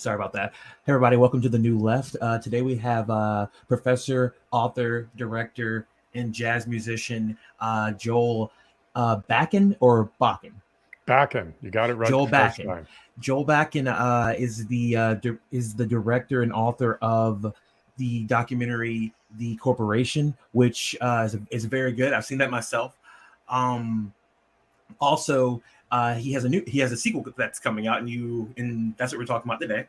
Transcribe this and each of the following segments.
Sorry about that. Hey, everybody, welcome to the New Left. Today we have professor, author, director, and jazz musician Joel Bakan or Bakken. Bakan, you got it right the Joel first Bakan. time. Joel Bakan is the director and author of the documentary The Corporation, which is very good. I've seen that myself. Um, Also, he has a sequel that's coming out, and that's what we're talking about today.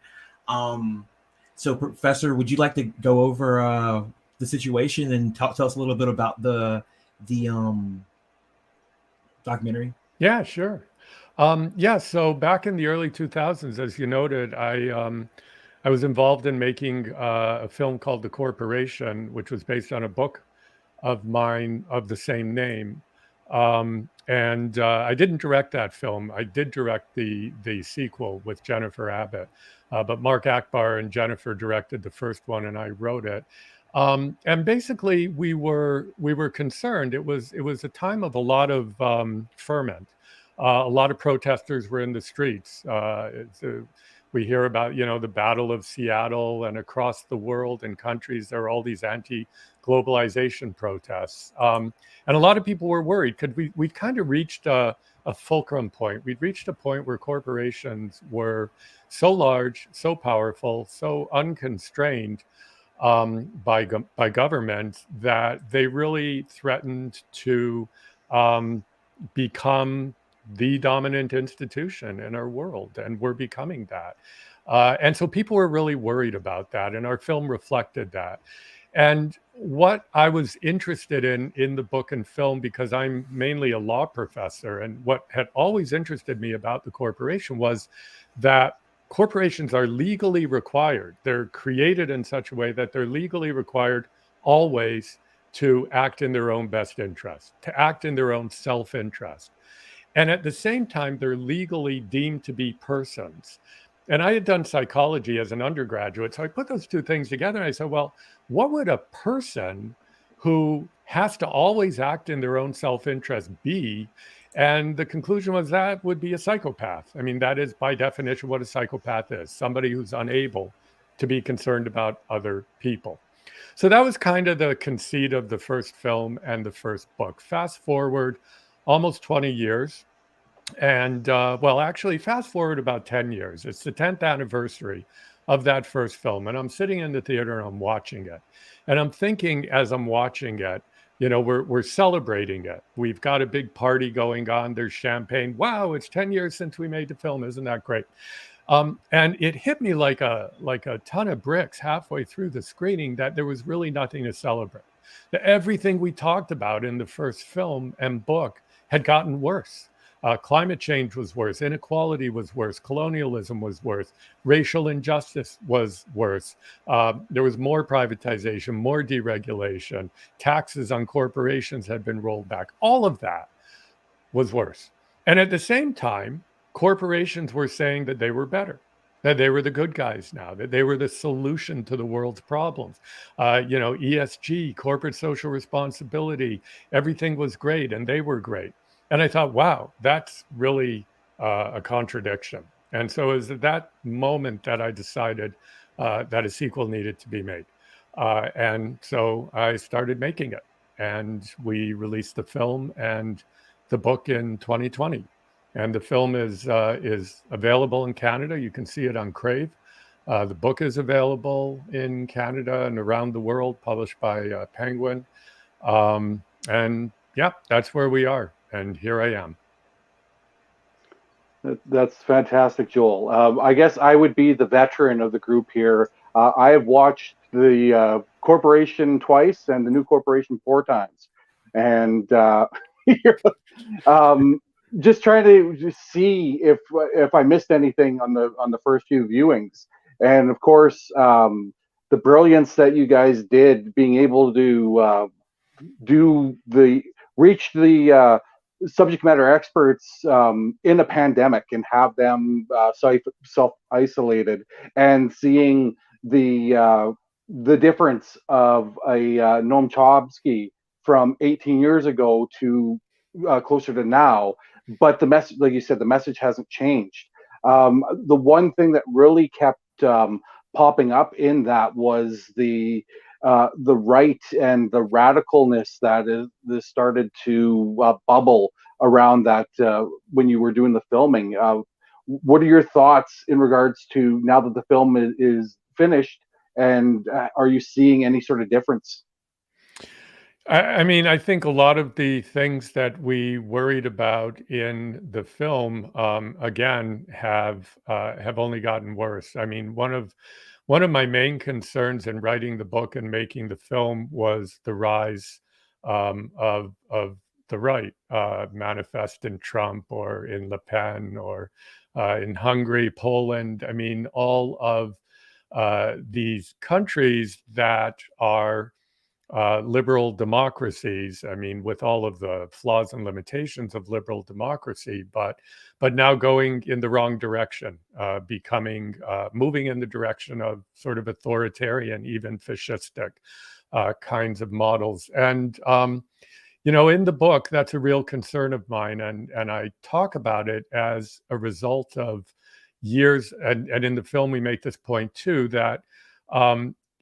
Um, so, Professor, would you like to go over the situation and tell us a little bit about the documentary? Yeah, sure. Yeah, so back in the early 2000s, as you noted, I was involved in making a film called The Corporation, which was based on a book of mine of the same name. And I didn't direct that film. I did direct the sequel with Jennifer Abbott, but Mark Akbar and Jennifer directed the first one, and I wrote it. And basically, we were concerned. It was a time of a lot of ferment. A lot of protesters were in the streets. We hear about, the Battle of Seattle, and across the world and countries, there are all these anti-globalization protests. And a lot of people were worried because we'd kind of reached a fulcrum point. We'd reached a point where corporations were so large, so powerful, so unconstrained by government that they really threatened to become the dominant institution in our world, and we're becoming that. And so people were really worried about that, and our film reflected that. And what I was interested in the book and film, because I'm mainly a law professor, and what had always interested me about the corporation was that corporations are legally required. They're created in such a way that they're legally required always to act in their own best interest, to act in their own self-interest. And at the same time, they're legally deemed to be persons. And I had done psychology as an undergraduate, so I put those two things together and I said, well, what would a person who has to always act in their own self-interest be? And the conclusion was that would be a psychopath. I mean, that is by definition what a psychopath is, somebody who's unable to be concerned about other people. So that was kind of the conceit of the first film and the first book. Fast forward almost 20 years. And well, actually, fast forward about 10 years. It's the 10th anniversary of that first film. And I'm sitting in the theater and I'm watching it. And I'm thinking as I'm watching it, we're celebrating it. We've got a big party going on. There's champagne. Wow, it's 10 years since we made the film. Isn't that great? And it hit me like a ton of bricks halfway through the screening that there was really nothing to celebrate. That everything we talked about in the first film and book had gotten worse. Climate change was worse. Inequality was worse. Colonialism was worse. Racial injustice was worse. There was more privatization, more deregulation. Taxes on corporations had been rolled back. All of that was worse. And at the same time, corporations were saying that they were better, that they were the good guys now, that they were the solution to the world's problems. ESG, corporate social responsibility, everything was great and they were great. And I thought, wow, that's really a contradiction. And so it was at that moment that I decided that a sequel needed to be made. And so I started making it. And we released the film and the book in 2020. And the film is available in Canada. You can see it on Crave. The book is available in Canada and around the world, published by Penguin. And yeah, that's where we are. And here I am. That's fantastic, Joel. I guess I would be the veteran of the group here. I have watched the Corporation twice and the New Corporation 4 times. And just trying to just see if I missed anything on the first few viewings. And of course, the brilliance that you guys did, being able to reach the subject matter experts in a pandemic and have them self-isolated, and seeing the difference of a Noam Chomsky from 18 years ago to closer to now. But the message, like you said, the message hasn't changed. The one thing that really kept popping up in that was the right and the radicalness that is started to bubble around that when you were doing the filming. What are your thoughts in regards to now that the film is finished, and are you seeing any sort of difference? I mean, I think a lot of the things that we worried about in the film, again, have only gotten worse. I mean, one of my main concerns in writing the book and making the film was the rise of the right, manifest in Trump or in Le Pen or in Hungary, Poland. I mean, all of these countries that are liberal democracies. I mean, with all of the flaws and limitations of liberal democracy, but now going in the wrong direction, moving in the direction of sort of authoritarian, even fascistic kinds of models. And in the book, that's a real concern of mine, and I talk about it as a result of years. And in the film, we make this point too, that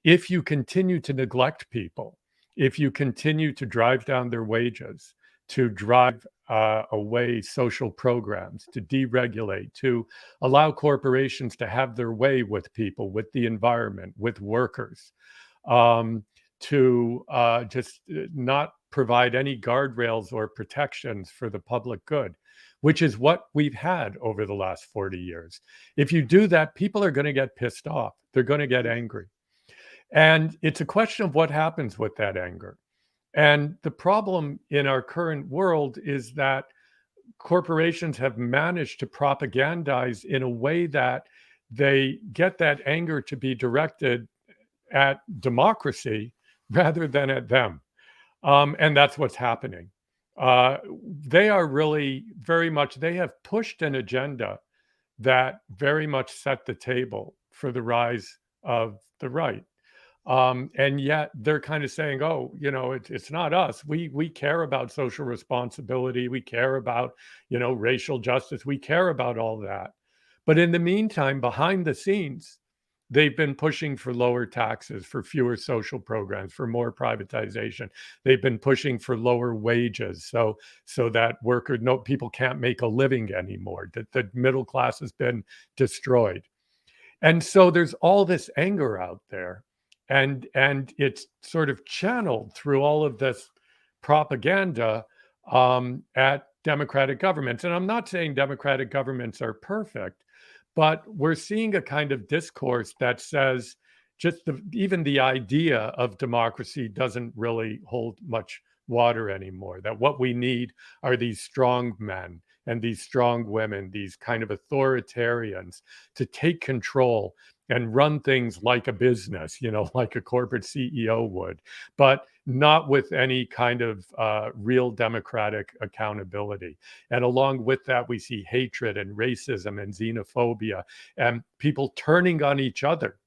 if you continue to neglect people, if you continue to drive down their wages, to drive away social programs, to deregulate, to allow corporations to have their way with people, with the environment, with workers, to just not provide any guardrails or protections for the public good, which is what we've had over the last 40 years. If you do that, people are going to get pissed off. They're going to get angry. And it's a question of what happens with that anger. And the problem in our current world is that corporations have managed to propagandize in a way that they get that anger to be directed at democracy rather than at them. And that's what's happening. They are really very much, they have pushed an agenda that very much set the table for the rise of the right. And yet they're kind of saying, oh, it's not us. We care about social responsibility. We care about, racial justice. We care about all that. But in the meantime, behind the scenes, they've been pushing for lower taxes, for fewer social programs, for more privatization. They've been pushing for lower wages so that people can't make a living anymore, that the middle class has been destroyed. And so there's all this anger out there. And it's sort of channeled through all of this propaganda at democratic governments. And I'm not saying democratic governments are perfect, but we're seeing a kind of discourse that says even the idea of democracy doesn't really hold much water anymore, that what we need are these strong men and these strong women, these kind of authoritarians to take control and run things like a business, like a corporate CEO would, but not with any kind of real democratic accountability. And along with that, we see hatred and racism and xenophobia and people turning on each other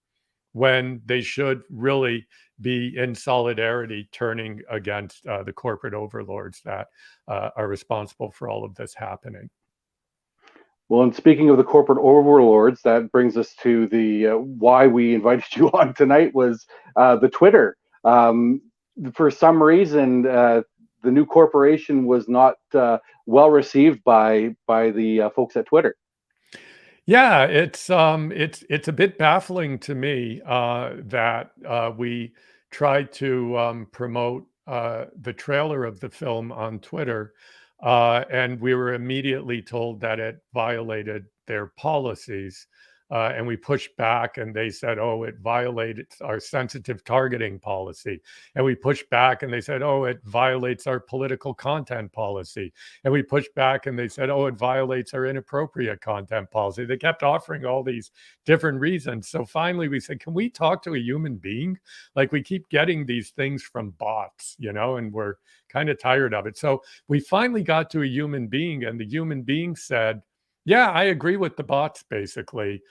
when they should really be in solidarity, turning against the corporate overlords that are responsible for all of this happening. Well, and speaking of the corporate overlords, that brings us to the why we invited you on tonight was the Twitter. For some reason, the new corporation was not well received by the folks at Twitter. Yeah, it's a bit baffling to me that we tried to promote the trailer of the film on Twitter, and we were immediately told that it violated their policies. And we pushed back and they said, oh, it violates our sensitive targeting policy. And we pushed back and they said, oh, it violates our political content policy. And we pushed back and they said, oh, it violates our inappropriate content policy. They kept offering all these different reasons. So finally we said, can we talk to a human being? Like, we keep getting these things from bots, and we're kind of tired of it. So we finally got to a human being, and the human being said, yeah, I agree with the bots, basically.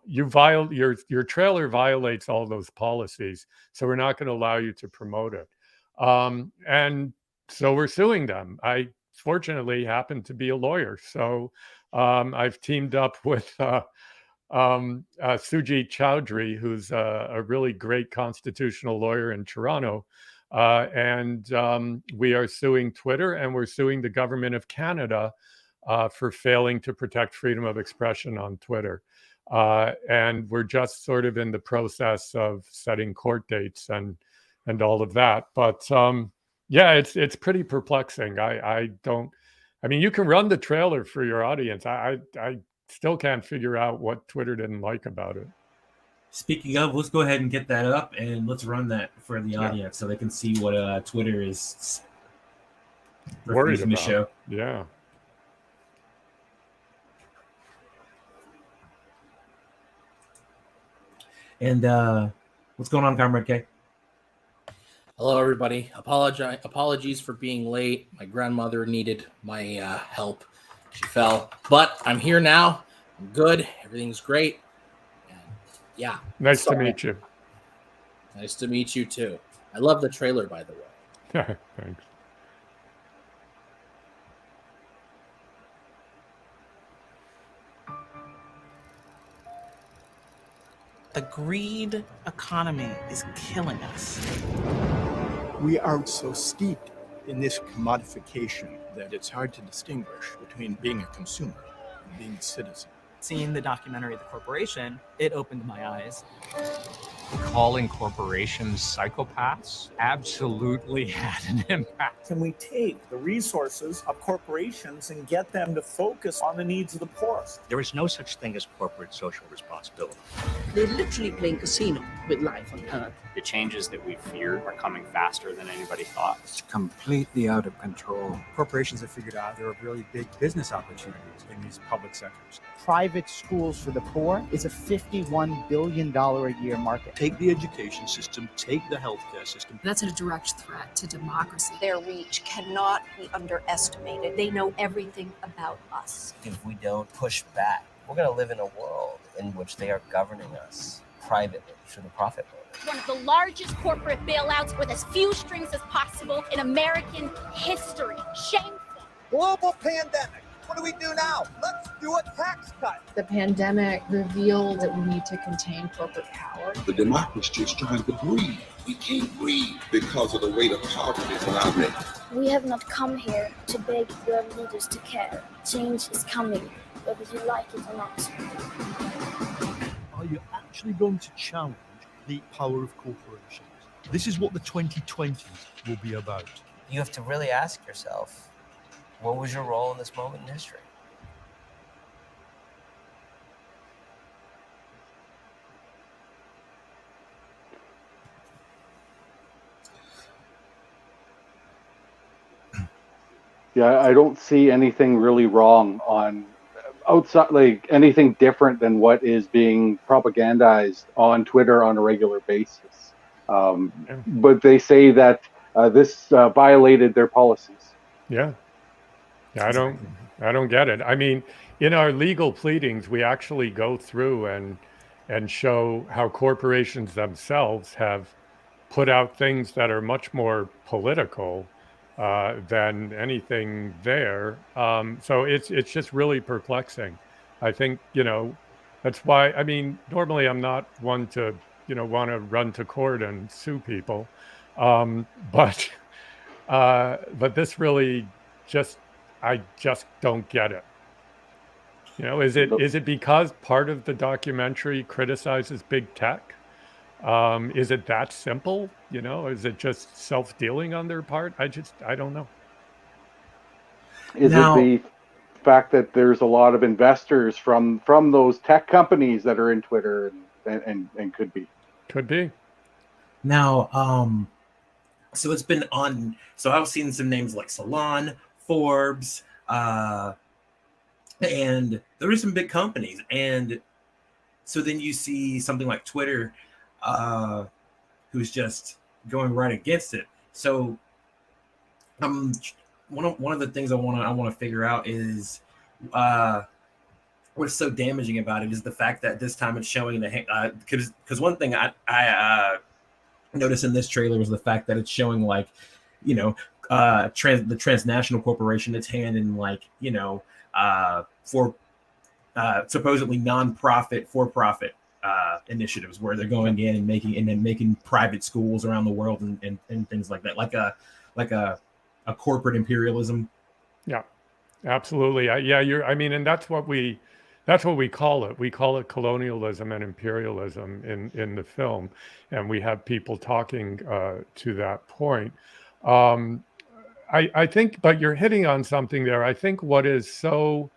Your trailer violates all those policies, so we're not going to allow you to promote it. And so we're suing them. I fortunately happen to be a lawyer, so I've teamed up with Sujit Chowdhury, who's a really great constitutional lawyer in Toronto. And we are suing Twitter, and we're suing the government of Canada for failing to protect freedom of expression on Twitter. And we're just sort of in the process of setting court dates and all of that. But yeah, it's pretty perplexing. I mean, you can run the trailer for your audience. I still can't figure out what Twitter didn't like about it. Speaking of, let's go ahead and get that up, and let's run that for the audience so they can see what Twitter is worried refusing to about. show. Yeah. And what's going on, Comrade K? Hello, everybody. Apologies for being late. My grandmother needed my help. She fell, but I'm here now. I'm good. Everything's great. And yeah. Nice to meet you. Nice to meet you too. I love the trailer, by the way. Thanks. The greed economy is killing us. We are so steeped in this commodification that it's hard to distinguish between being a consumer and being a citizen. Seeing the documentary The Corporation, it opened my eyes. Calling corporations psychopaths absolutely had an impact. Can we take the resources of corporations and get them to focus on the needs of the poorest? There is no such thing as corporate social responsibility. They're literally playing casino with life on Earth. The changes that we feared are coming faster than anybody thought. It's completely out of control. Corporations have figured out there are really big business opportunities in these public sectors. Private schools for the poor is a $51 billion a year market. Take the education system, take the healthcare system. That's a direct threat to democracy. Their reach cannot be underestimated. They know everything about us. If we don't push back, we're going to live in a world in which they are governing us privately through the profit motive. One of the largest corporate bailouts with as few strings as possible in American history. Shameful. Global pandemic. What do we do now? Let's do a tax cut. The pandemic revealed that we need to contain corporate power. The democracy is trying to breathe. We can't breathe because of the weight of poverty is on our neck. We have not come here to beg your leaders to care. Change is coming, whether you like it or not. Are you actually going to challenge the power of corporations? This is what the 2020s will be about. You have to really ask yourself, what was your role in this moment in history? Yeah, I don't see anything really wrong on outside, like anything different than what is being propagandized on Twitter on a regular basis. But they say that this violated their policies. Yeah. I don't get it. I mean, in our legal pleadings, we actually go through and show how corporations themselves have put out things that are much more political than anything there. So it's just really perplexing. I think, that's why, I mean, normally I'm not one to, want to run to court and sue people. But this really I just don't get it. Is it because part of the documentary criticizes big tech? Is it that simple? Is it just self-dealing on their part? I don't know. Is it the fact that there's a lot of investors from those tech companies that are in Twitter and could be? Could be. Now, so it's been on. So I've seen some names like Salon, Forbes, and there are some big companies. And so then you see something like Twitter, who's just going right against it. So one of the things I want to figure out is what's so damaging about it is the fact that this time it's showing the because one thing I noticed in this trailer was the fact that it's showing like the transnational corporation, its hand in like for supposedly nonprofit, for-profit initiatives where they're going in and making private schools around the world and things like that, like a corporate imperialism. Yeah, absolutely. And that's what we call it. We call it colonialism and imperialism in the film, and we have people talking to that point. I think, but you're hitting on something there. I think what is so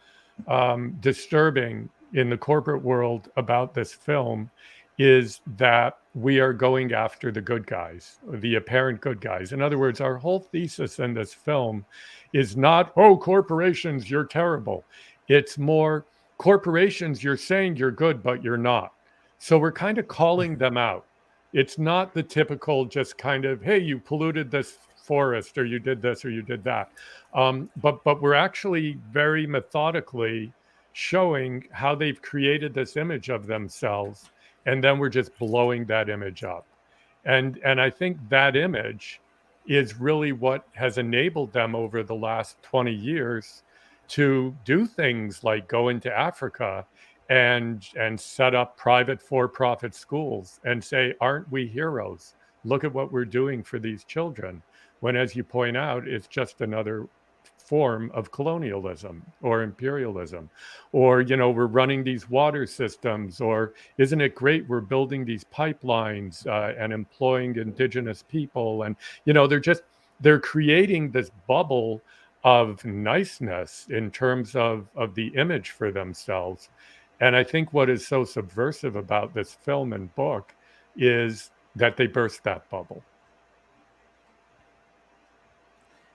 disturbing in the corporate world about this film is that we are going after the good guys, the apparent good guys. In other words, our whole thesis in this film is not, oh, corporations, you're terrible. It's more, corporations, you're saying you're good, but you're not. So we're kind of calling them out. It's not the typical just kind of, hey, you polluted this forest, or you did this, or you did that. But we're actually very methodically showing how they've created this image of themselves, and then we're just blowing that image up. And I think that image is really what has enabled them over the last 20 years to do things like go into Africa and set up private for-profit schools and say, aren't we heroes? Look at what we're doing for these children. When, as you point out, it's just another form of colonialism or imperialism. Or, we're running these water systems, or isn't it great we're building these pipelines and employing indigenous people? And, they're creating this bubble of niceness in terms of the image for themselves. And I think what is so subversive about this film and book is that they burst that bubble.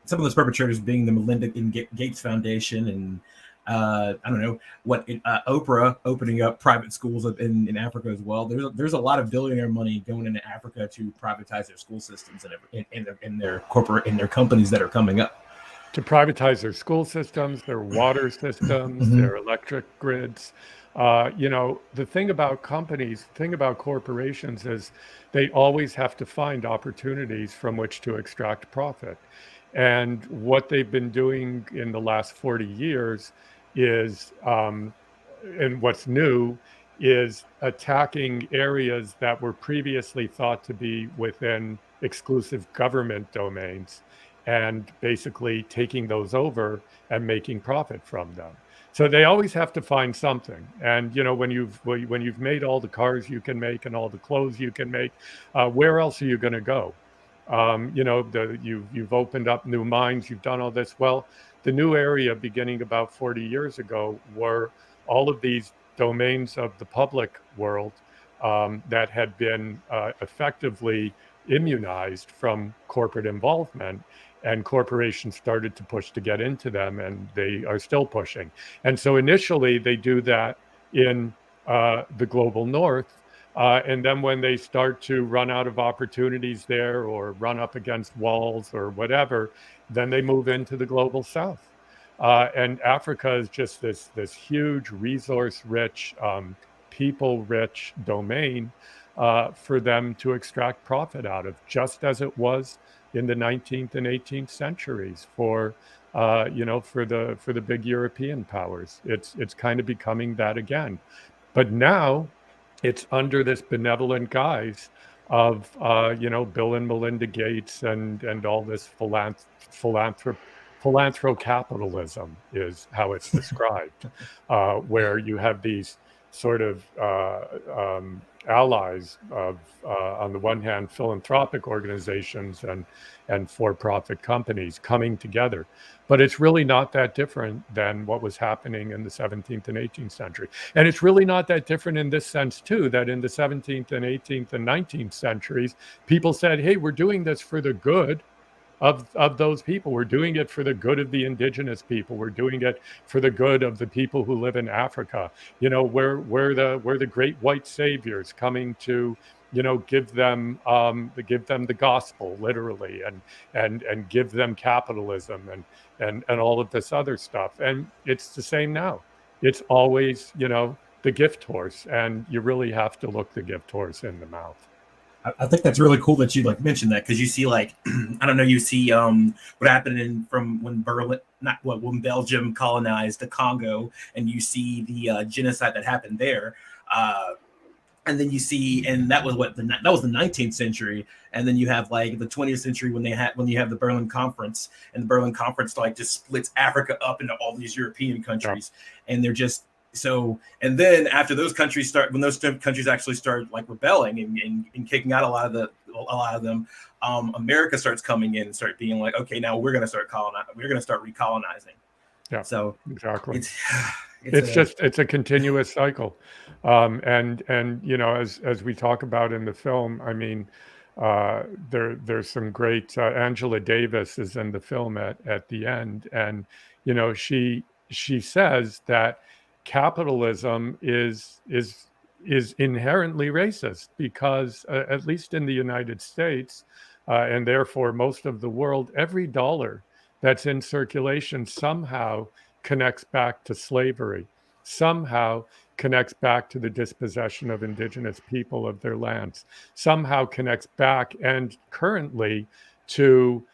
Some of those perpetrators being the Melinda Gates Foundation, and I don't know what Oprah opening up private schools in Africa as well. There's a lot of billionaire money going into Africa to privatize their school systems and their companies that are coming up. To privatize their school systems, their water systems, their electric grids. The thing about corporations is they always have to find opportunities from which to extract profit. And what they've been doing in the last 40 years is, and what's new, is attacking areas that were previously thought to be within exclusive government domains, and basically taking those over and making profit from them. So they always have to find something. And when you've made all the cars you can make and all the clothes you can make, where else are you going to go? You've opened up new mines, you've done all this. Well, the new area beginning about 40 years ago were all of these domains of the public world that had been effectively immunized from corporate involvement, and corporations started to push to get into them, and they are still pushing. And so initially they do that in the global north. And then when they start to run out of opportunities there, or run up against walls or whatever, then they move into the global south. And Africa is just this huge resource-rich, people-rich domain for them to extract profit out of, just as it was in the 19th and 18th centuries for the big European powers. It's kind of becoming that again. But now it's under this benevolent guise of, Bill and Melinda Gates and all this philanthrocapitalism is how it's described, where you have these sort of allies of, on the one hand, philanthropic organizations and for-profit companies coming together. But it's really not that different than what was happening in the 17th and 18th century. And it's really not that different in this sense, too, that in the 17th and 18th and 19th centuries, people said, hey, we're doing this for the good of those people. We're doing it for the good of the indigenous people. We're doing it for the good of the people who live in Africa. We're the great white saviors coming to, give them the gospel, literally, and give them capitalism and all of this other stuff. And it's the same now. It's always, the gift horse, and you really have to look the gift horse in the mouth. I think that's really cool that you like mentioned that, because you see like I don't know, you see what happened from when when Belgium colonized the Congo, and you see the genocide that happened there. And then you see, and that was that was the 19th century, and then you have like the 20th century when you have the Berlin Conference, and the Berlin Conference like just splits Africa up into all these European countries, and they're just so. And then after those countries when those countries actually start like rebelling and kicking out a lot of them, America starts coming in and start being like, okay, now we're gonna start recolonizing. Yeah, so exactly. It's a continuous cycle, and you know, as we talk about in the film, I mean, there's some great Angela Davis is in the film at the end, and you know, she says that capitalism is inherently racist because at least in the United States, and therefore most of the world, every dollar that's in circulation somehow connects back to slavery, somehow connects back to the dispossession of indigenous people of their lands, somehow connects back and currently to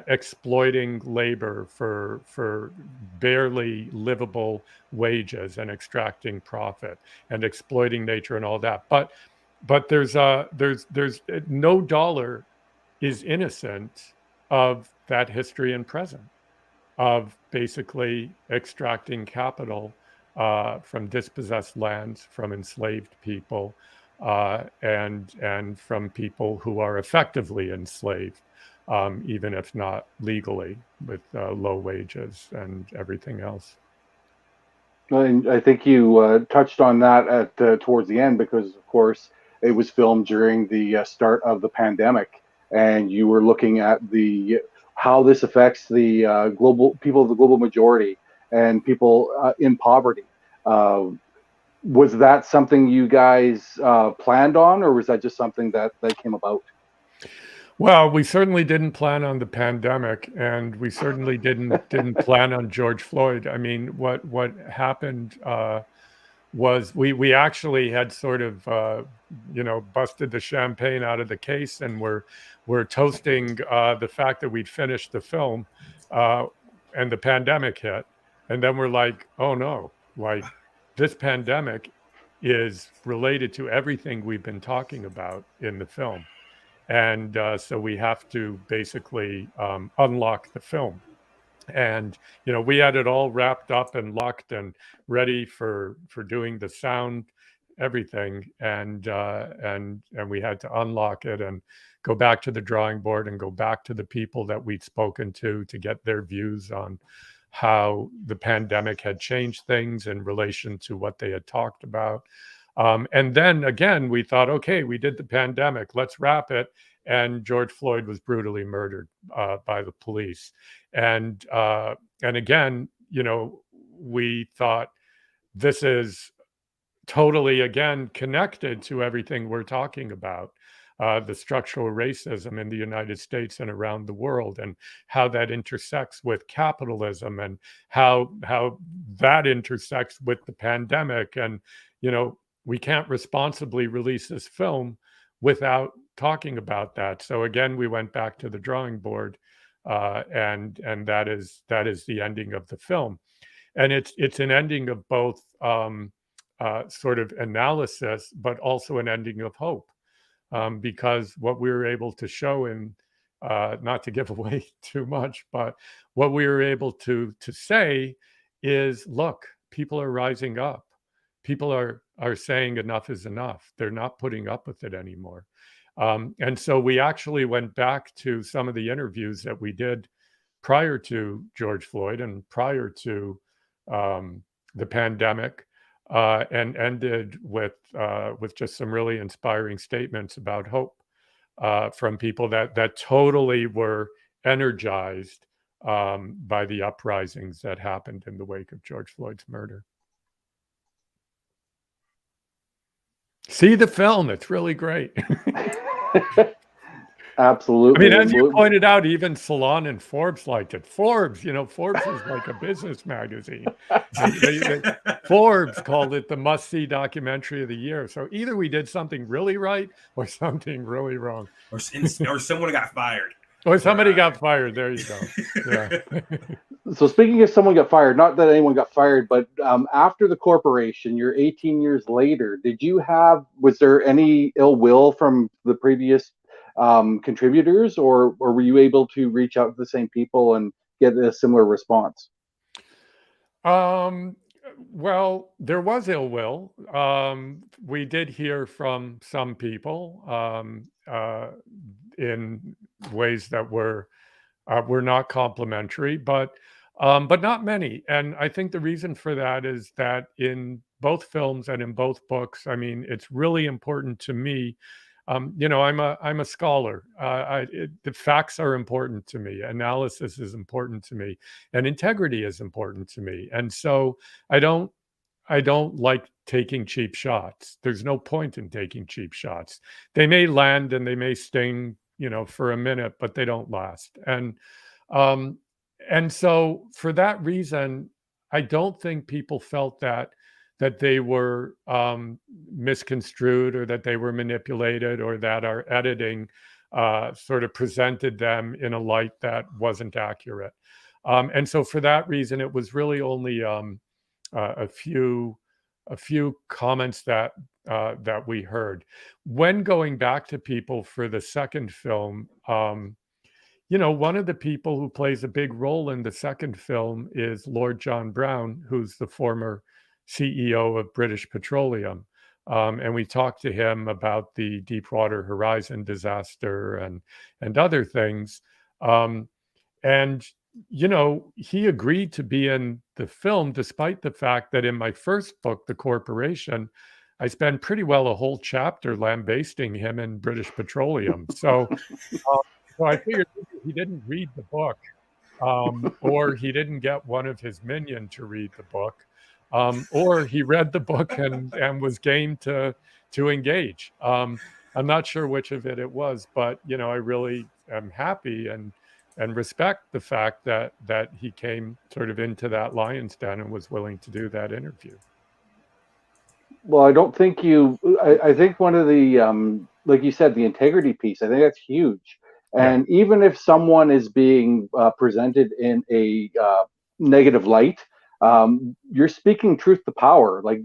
exploiting labor for barely livable wages and extracting profit and exploiting nature and all that. But there's no dollar is innocent of that history and present, of basically extracting capital from dispossessed lands, from enslaved people, and from people who are effectively enslaved, even if not legally, with low wages and everything else. And I think you touched on that at towards the end, because of course it was filmed during the start of the pandemic, and you were looking at how this affects the global people of the global majority and people in poverty. Was that something you guys planned on, or was that just something that came about? Well, we certainly didn't plan on the pandemic, and we certainly didn't plan on George Floyd. I mean, what happened was we actually had sort of you know, busted the champagne out of the case, and we're toasting the fact that we'd finished the film, and the pandemic hit, and then we're like, oh no, like this pandemic is related to everything we've been talking about in the film. And so we have to basically unlock the film. And you know, we had it all wrapped up and locked and ready for doing the sound, everything, and we had to unlock it and go back to the drawing board and go back to the people that we'd spoken to get their views on how the pandemic had changed things in relation to what they had talked about. And then again, we thought, okay, we did the pandemic, let's wrap it. And George Floyd was brutally murdered by the police. And again, you know, we thought this is totally, again, connected to everything we're talking about. The structural racism in the United States and around the world, and how that intersects with capitalism, and how that intersects with the pandemic. And, you know, we can't responsibly release this film without talking about that. So again, we went back to the drawing board, and that is the ending of the film. And it's an ending of both sort of analysis, but also an ending of hope. Because what we were able to show in, not to give away too much, but what we were able to say is, look, people are rising up. People are saying enough is enough. They're not putting up with it anymore. And so we actually went back to some of the interviews that we did prior to George Floyd and prior to the pandemic, and ended with just some really inspiring statements about hope from people that totally were energized by the uprisings that happened in the wake of George Floyd's murder. See the film; it's really great. Absolutely. I mean, as you pointed out, even Salon and Forbes liked it. Forbes, Forbes is like a business magazine. Forbes called it the must-see documentary of the year. So either we did something really right or something really wrong. Or someone got fired. Or somebody got fired. There you go. Yeah. So speaking of someone got fired, not that anyone got fired, but after the corporation, you're 18 years later. Was there any ill will from the previous contributors, or were you able to reach out to the same people and get a similar response? Well, there was ill will. We did hear from some people in ways that were not complimentary, but not many. And I think the reason for that is that in both films and in both books, I mean, it's really important to me. I'm a scholar. The facts are important to me. Analysis is important to me, and integrity is important to me. And so I don't like taking cheap shots. There's no point in taking cheap shots. They may land and they may sting, for a minute, but they don't last. And so for that reason, I don't think people felt that they were misconstrued, or that they were manipulated, or that our editing sort of presented them in a light that wasn't accurate. And so for that reason, it was really only a few comments that we heard. When going back to people for the second film, one of the people who plays a big role in the second film is Lord John Brown, who's the former CEO of British Petroleum. And we talked to him about the Deepwater Horizon disaster and other things. And he agreed to be in the film, despite the fact that in my first book, The Corporation, I spent pretty well a whole chapter lambasting him in British Petroleum. So I figured he didn't read the book, or he didn't get one of his minion to read the book, or he read the book and was game to engage. I'm not sure which of it was, but I really am happy and respect the fact that he came sort of into that lion's den and was willing to do that interview. Well, I don't think I think one of the, like you said, the integrity piece, I think that's huge. And even if someone is being presented in a negative light, you're speaking truth to power. Like,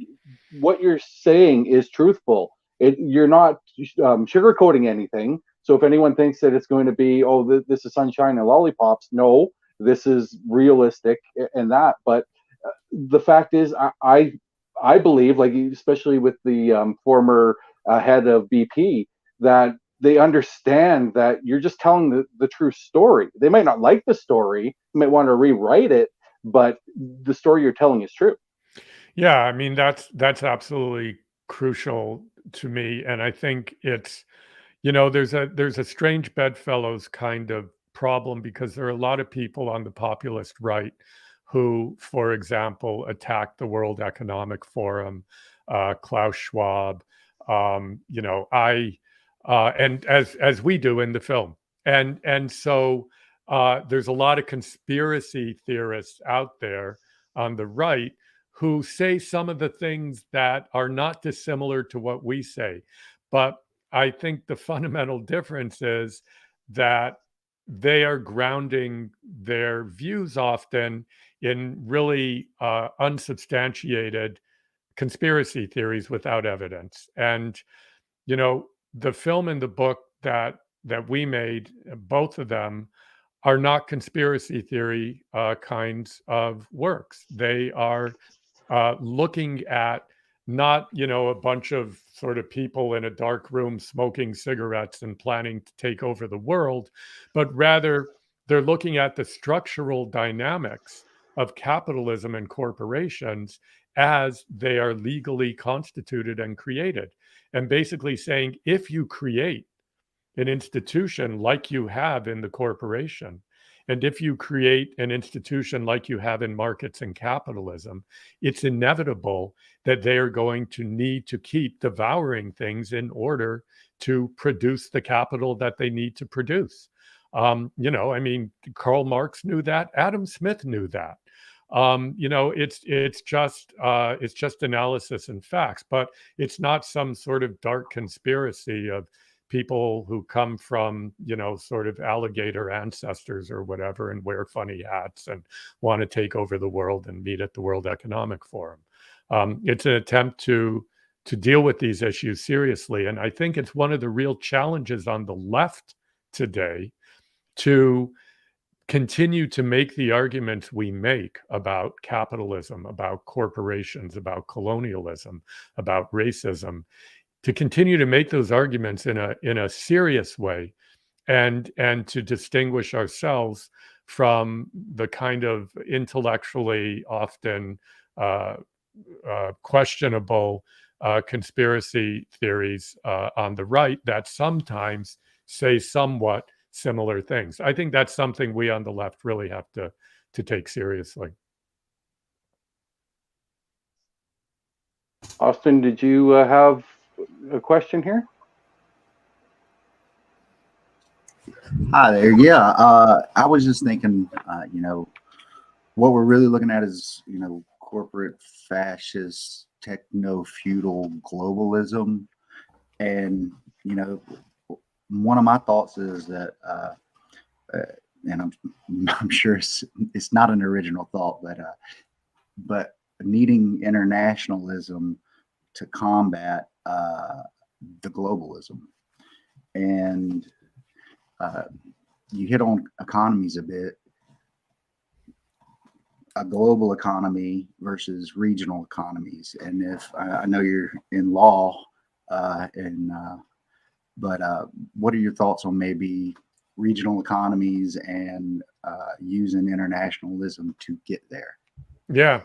what you're saying is truthful. You're not sugarcoating anything. So if anyone thinks that it's going to be, this is sunshine and lollipops, no, this is realistic and that. But the fact is, I believe, like, especially with the former head of BP, that they understand that you're just telling the true story. They might not like the story, they might want to rewrite it, but the story you're telling is true. Yeah, I mean, that's absolutely crucial to me. And I think it's, there's a strange bedfellows kind of problem, because there are a lot of people on the populist right who, for example, attack the World Economic Forum, Klaus Schwab, and as we do in the film. And so there's a lot of conspiracy theorists out there on the right who say some of the things that are not dissimilar to what we say. But I think the fundamental difference is that they are grounding their views often in really unsubstantiated conspiracy theories without evidence. And, the film and the book that we made, both of them, are not conspiracy theory kinds of works. They are looking at not, a bunch of sort of people in a dark room smoking cigarettes and planning to take over the world, but rather they're looking at the structural dynamics of capitalism and corporations as they are legally constituted and created. And basically saying, if you create an institution like you have in the corporation, and if you create an institution like you have in markets and capitalism, it's inevitable that they are going to need to keep devouring things in order to produce the capital that they need to produce. You know, I mean, Karl Marx knew that. Adam Smith knew that. You know, it's just analysis and facts, but it's not some sort of dark conspiracy of people who come from, you know, sort of alligator ancestors or whatever and wear funny hats and want to take over the world and meet at the World Economic Forum. It's an attempt to deal with these issues seriously. And I think it's one of the real challenges on the left today to continue to make the arguments we make about capitalism, about corporations, about colonialism, about racism, to continue to make those arguments in a serious way, and to distinguish ourselves from the kind of intellectually often questionable conspiracy theories on the right that sometimes say somewhat similar things. I think that's something we on the left really have to take seriously. Austin, did you have a question here? Hi there. Yeah, I was just thinking, you know, what we're really looking at is, you know, corporate fascist, techno-feudal globalism. And, you know, one of my thoughts is that, and I'm sure it's not an original thought, but needing internationalism to combat the globalism. And you hit on economies a bit. A global economy versus regional economies. And if I know you're in law, but what are your thoughts on maybe regional economies and using internationalism to get there? Yeah,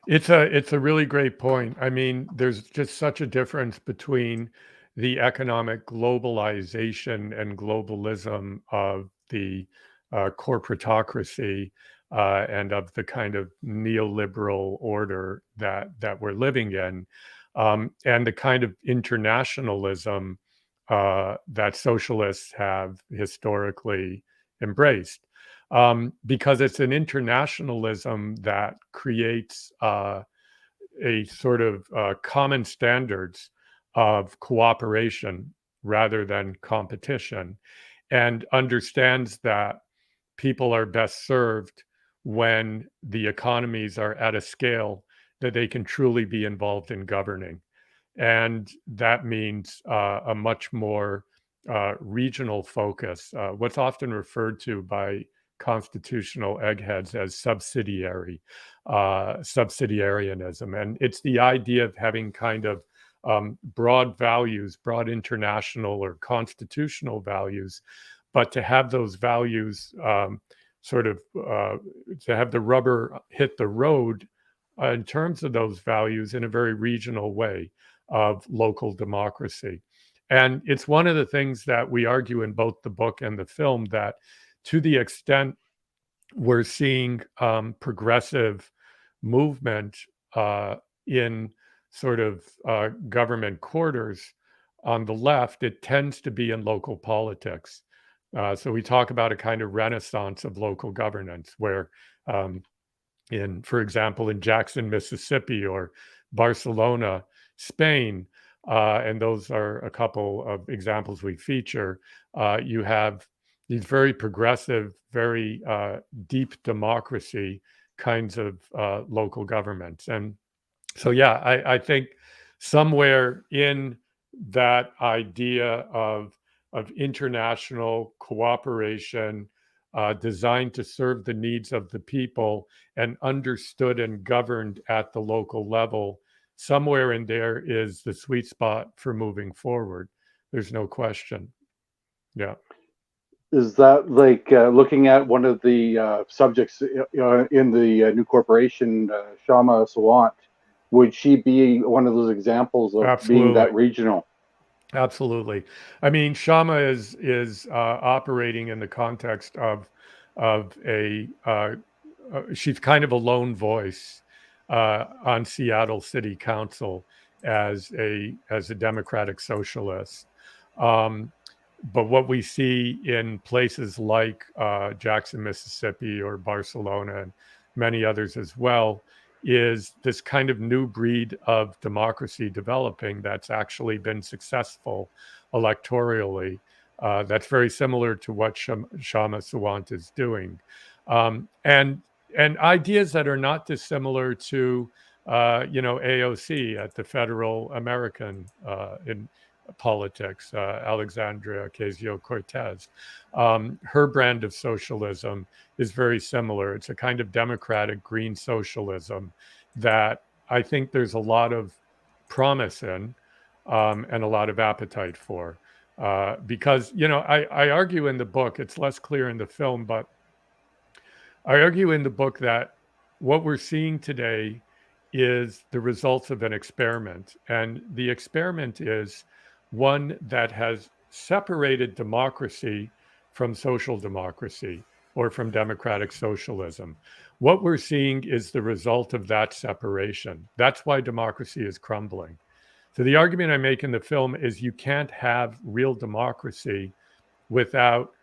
it's a really great point. I mean, there's just such a difference between the economic globalization and globalism of the corporatocracy and of the kind of neoliberal order that we're living in, and the kind of internationalism that socialists have historically embraced, because it's an internationalism that creates a sort of common standards of cooperation rather than competition, and understands that people are best served when the economies are at a scale that they can truly be involved in governing. And that means a much more regional focus, what's often referred to by constitutional eggheads as subsidiarianism. And it's the idea of having kind of broad values, broad international or constitutional values, but to have those values to have the rubber hit the road in terms of those values in a very regional way of local democracy. And it's one of the things that we argue in both the book and the film, that to the extent we're seeing progressive movement in sort of government quarters on the left, it tends to be in local politics. So we talk about a kind of renaissance of local governance where, for example, in Jackson, Mississippi, or Barcelona, Spain, and those are a couple of examples we feature, you have these very progressive, very deep democracy kinds of local governments. And so, yeah, I think somewhere in that idea of international cooperation designed to serve the needs of the people and understood and governed at the local level, somewhere in there is the sweet spot for moving forward. There's no question. Yeah. Is that like looking at one of the subjects in the new corporation, Shama Sawant? Would she be one of those examples of Absolutely. being that regional? Absolutely. I mean, Shama is operating in the context of she's kind of a lone voice on Seattle City Council as a democratic socialist. But what we see in places like Jackson, Mississippi, or Barcelona, and many others as well, is this kind of new breed of democracy developing that's actually been successful electorally. That's very similar to what Shama Sawant is doing. And ideas that are not dissimilar to, AOC at the federal American in politics, Alexandria Ocasio-Cortez. Her brand of socialism is very similar. It's a kind of democratic green socialism that I think there's a lot of promise in and a lot of appetite for. Because, I argue in the book, it's less clear in the film, but I argue in the book that what we're seeing today is the results of an experiment. And the experiment is one that has separated democracy from social democracy or from democratic socialism. What we're seeing is the result of that separation. That's why democracy is crumbling. So the argument I make in the film is you can't have real democracy without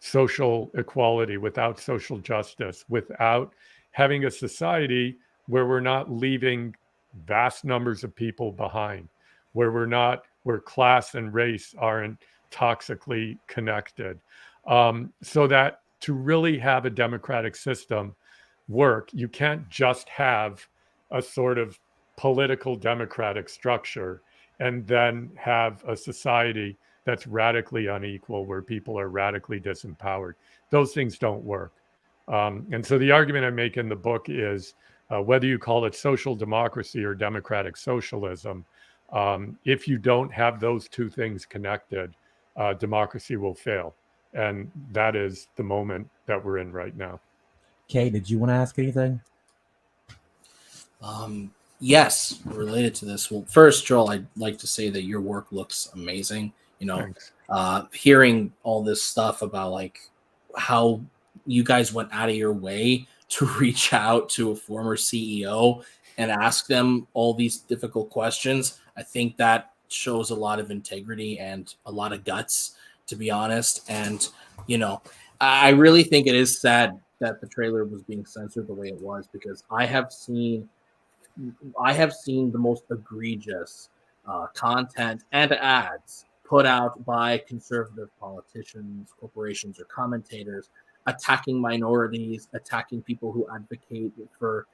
social equality, without social justice, without having a society where we're not leaving vast numbers of people behind, where class and race aren't toxically connected. So that to really have a democratic system work, you can't just have a sort of political democratic structure and then have a society that's radically unequal, where people are radically disempowered. Those things don't work. And so the argument I make in the book is whether you call it social democracy or democratic socialism, if you don't have those two things connected, democracy will fail. And that is the moment that we're in right now. Kay, did you want to ask anything? Yes, related to this. Well, first, Joel, I'd like to say that your work looks amazing. Hearing all this stuff about like how you guys went out of your way to reach out to a former CEO and ask them all these difficult questions, I think that shows a lot of integrity and a lot of guts, to be honest. And, I really think it is sad that the trailer was being censored the way it was, because I have seen the most egregious content and ads put out by conservative politicians, corporations, or commentators attacking minorities, attacking people who advocate for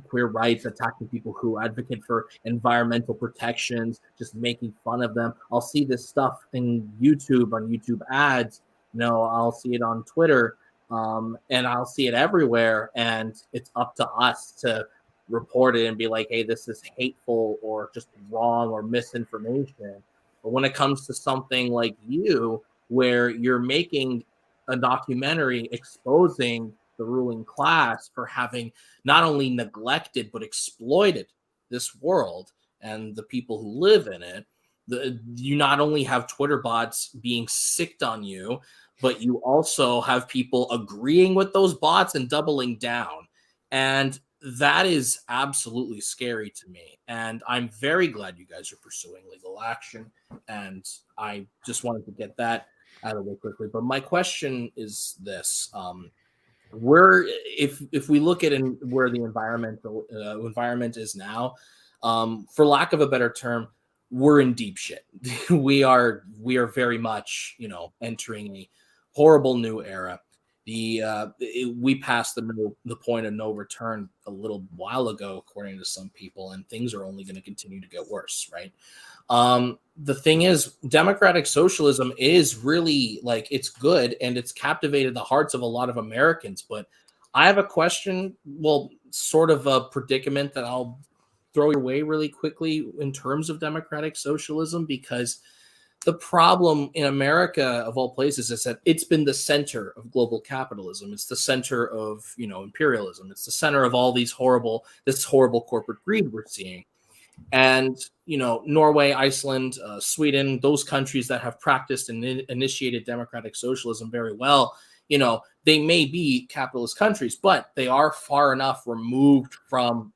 queer rights, attacking people who advocate for environmental protections, just making fun of them. I'll see this stuff in YouTube, on YouTube ads. I'll see it on Twitter, and I'll see it everywhere. And it's up to us to report it and be like, hey, this is hateful or just wrong or misinformation. But when it comes to something like you, where you're making a documentary exposing the ruling class for having not only neglected but exploited this world and the people who live in it, you not only have Twitter bots being sicked on you, but you also have people agreeing with those bots and doubling down. And that is absolutely scary to me. And I'm very glad you guys are pursuing legal action. And I just wanted to get that out of the way quickly. But my question is this. If we look at where the environment is now, for lack of a better term, we're in deep shit. we are very much, entering a horrible new era. We passed the point of no return a little while ago, according to some people, and things are only going to continue to get worse, right? The thing is, democratic socialism is really it's good and it's captivated the hearts of a lot of Americans. But I have a question, sort of a predicament that I'll throw your way really quickly in terms of democratic socialism, because the problem in America, of all places, is that it's been the center of global capitalism. It's the center of, imperialism. It's the center of all this horrible corporate greed we're seeing. And, Norway, Iceland, Sweden, those countries that have practiced and initiated democratic socialism very well, they may be capitalist countries, but they are far enough removed from,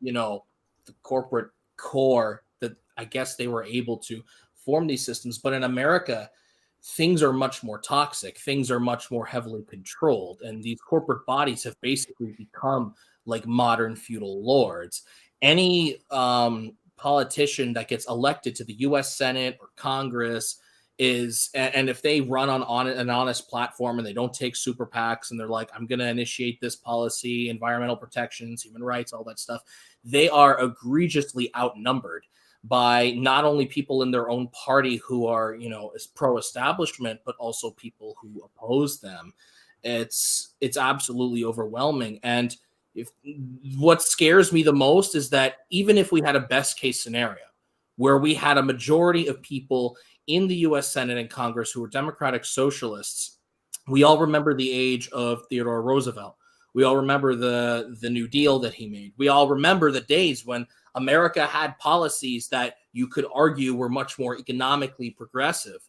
the corporate core that I guess they were able to form these systems. But in America, things are much more toxic. Things are much more heavily controlled. And these corporate bodies have basically become like modern feudal lords. Any politician that gets elected to the US Senate or Congress and if they run on an honest platform and they don't take super PACs and they're like, I'm going to initiate this policy, environmental protections, human rights, all that stuff, they are egregiously outnumbered by not only people in their own party who are, pro-establishment, but also people who oppose them. It's absolutely overwhelming. And what scares me the most is that even if we had a best case scenario where we had a majority of people in the US Senate and Congress who were democratic socialists, we all remember the age of Theodore Roosevelt. We all remember the New Deal that he made. We all remember the days when America had policies that you could argue were much more economically progressive.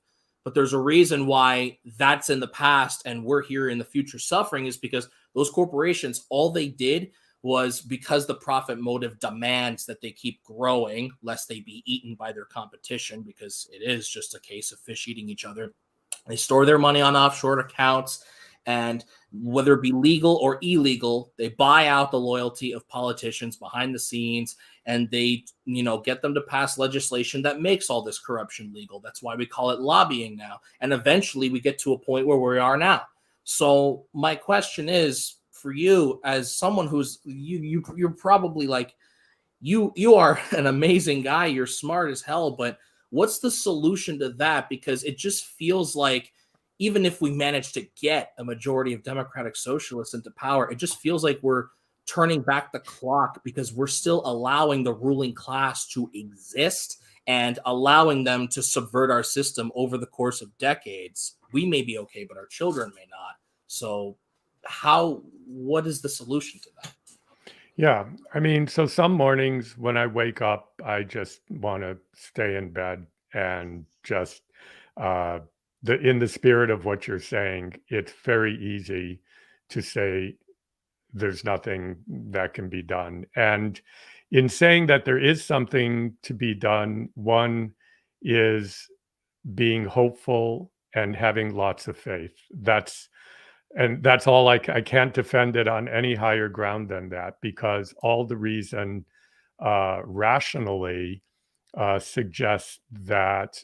But there's a reason why that's in the past and we're here in the future suffering, is because those corporations, all they did was, because the profit motive demands that they keep growing lest they be eaten by their competition, because it is just a case of fish eating each other. They store their money on offshore accounts, and whether it be legal or illegal, they buy out the loyalty of politicians behind the scenes, and they, get them to pass legislation that makes all this corruption legal. That's why we call it lobbying now. And eventually we get to a point where we are now. So my question is, for you, as someone who's you're probably like, you are an amazing guy, you're smart as hell, but what's the solution to that? Because it just feels like even if we manage to get a majority of democratic socialists into power, it just feels like we're turning back the clock, because we're still allowing the ruling class to exist and allowing them to subvert our system over the course of decades. We may be okay, but our children may not. So what is the solution to that? Yeah, I mean, so some mornings when I wake up, I just want to stay in bed and just, in the spirit of what you're saying, it's very easy to say there's nothing that can be done. And in saying that there is something to be done, one is being hopeful and having lots of faith. That's all. I can't defend it on any higher ground than that, because all the reason rationally suggests that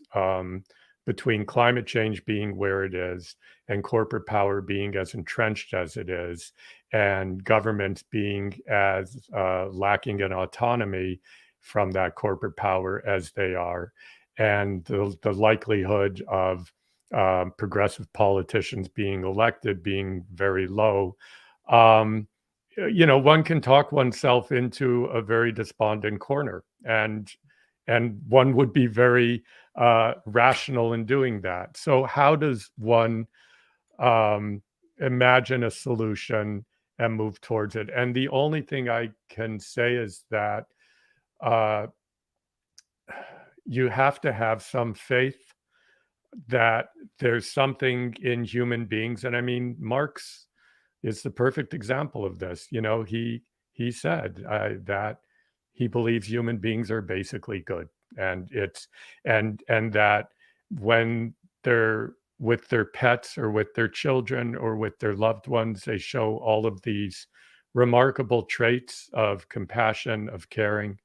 between climate change being where it is and corporate power being as entrenched as it is, and governments being as lacking in autonomy from that corporate power as they are, and the likelihood of progressive politicians being elected being very low, one can talk oneself into a very despondent corner, and one would be very rational in doing that. So how does one imagine a solution and move towards it? And the only thing I can say is that you have to have some faith that there's something in human beings. And I mean, Marx is the perfect example of this. He said that he believes human beings are basically good, and that when they're with their pets or with their children or with their loved ones, they show all of these remarkable traits of compassion, of caring,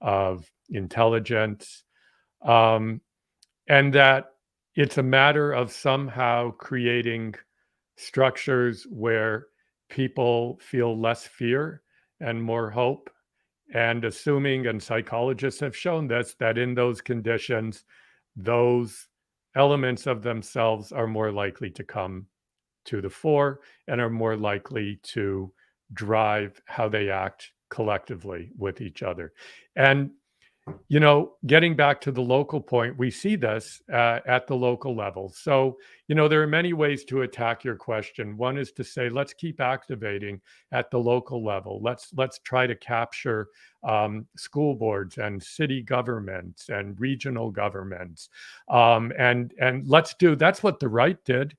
of intelligence, and that it's a matter of somehow creating structures where people feel less fear and more hope, and assuming, and psychologists have shown this, that in those conditions, those elements of themselves are more likely to come to the fore and are more likely to drive how they act collectively with each other. And getting back to the local point, we see this at the local level. So, there are many ways to attack your question. One is to say, let's keep activating at the local level. Let's try to capture school boards and city governments and regional governments. And that's what the right did.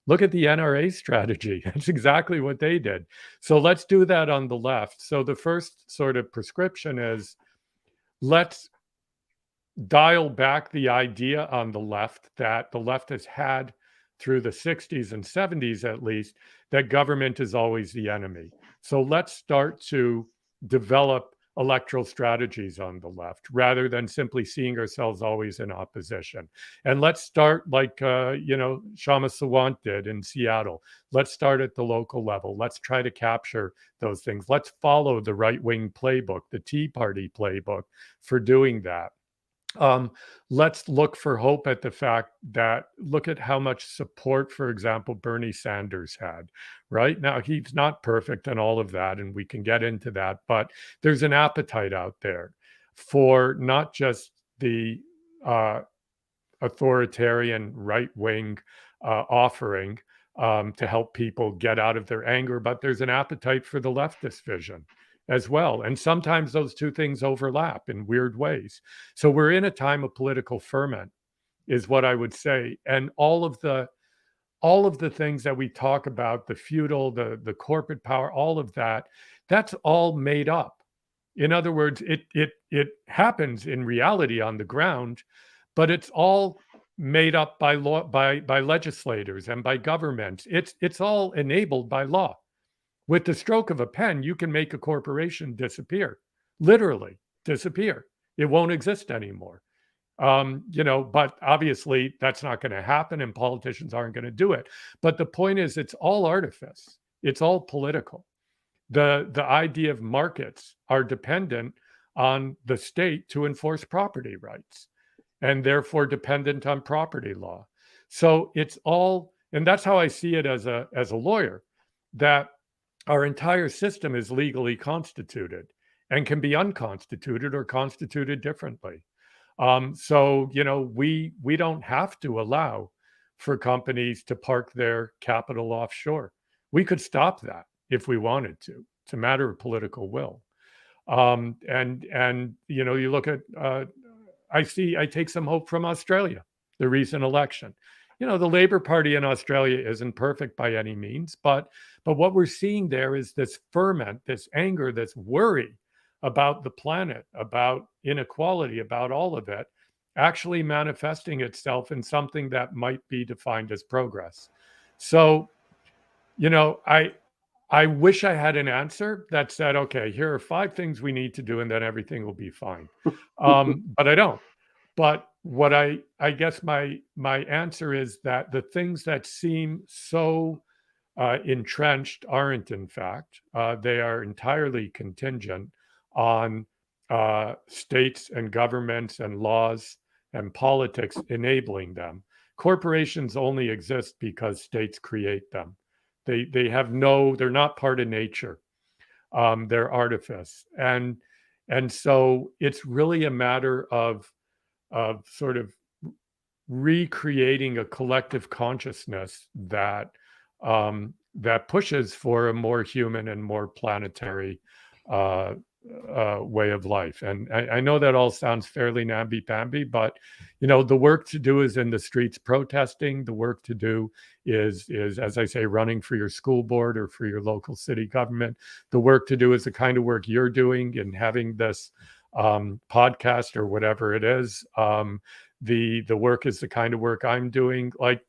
Look at the NRA strategy. That's exactly what they did. So let's do that on the left. So the first sort of prescription is, let's dial back the idea on the left that the left has had through the 60s and 70s, at least, that government is always the enemy. So let's start to develop electoral strategies on the left rather than simply seeing ourselves always in opposition. And let's start like, Shama Sawant did in Seattle. Let's start at the local level. Let's try to capture those things. Let's follow the right-wing playbook, the Tea Party playbook for doing that. Let's look for hope at the fact that look at how much support, for example, Bernie Sanders had, right? Now, he's not perfect and all of that, and we can get into that, but there's an appetite out there for not just the authoritarian right-wing offering to help people get out of their anger, but there's an appetite for the leftist vision as well. And sometimes those two things overlap in weird ways. So we're in a time of political ferment, is what I would say. And all of the things that we talk about, the feudal, the corporate power, all of that, that's all made up. In other words, it happens in reality on the ground, but it's all made up by law, by legislators and by governments. It's all enabled by law. With the stroke of a pen, you can make a corporation disappear, literally disappear. It won't exist anymore. But obviously that's not going to happen and politicians aren't going to do it. But the point is, it's all artifice. It's all political. The idea of markets are dependent on the state to enforce property rights and therefore dependent on property law. So it's all, and that's how I see it as a lawyer, that our entire system is legally constituted and can be unconstituted or constituted differently. So we don't have to allow for companies to park their capital offshore. We could stop that if we wanted to. It's a matter of political will. You look at, I take some hope from Australia, the recent election. The Labour Party in Australia isn't perfect by any means, but what we're seeing there is this ferment, this anger, this worry about the planet, about inequality, about all of it, actually manifesting itself in something that might be defined as progress. So, I wish I had an answer that said, okay, here are 5 things we need to do and then everything will be fine. But I don't. But what I guess my answer is that the things that seem so entrenched aren't, in fact. They are entirely contingent on states and governments and laws and politics enabling them. Corporations only exist because states create them. They're not part of nature. They're artifice. And so it's really a matter of sort of recreating a collective consciousness that pushes for a more human and more planetary way of life. And I know that all sounds fairly namby-pamby, but the work to do is in the streets protesting. The work to do is, as I say, running for your school board or for your local city government. The work to do is the kind of work you're doing and having this podcast or whatever it is. The work is the kind of work I'm doing. Like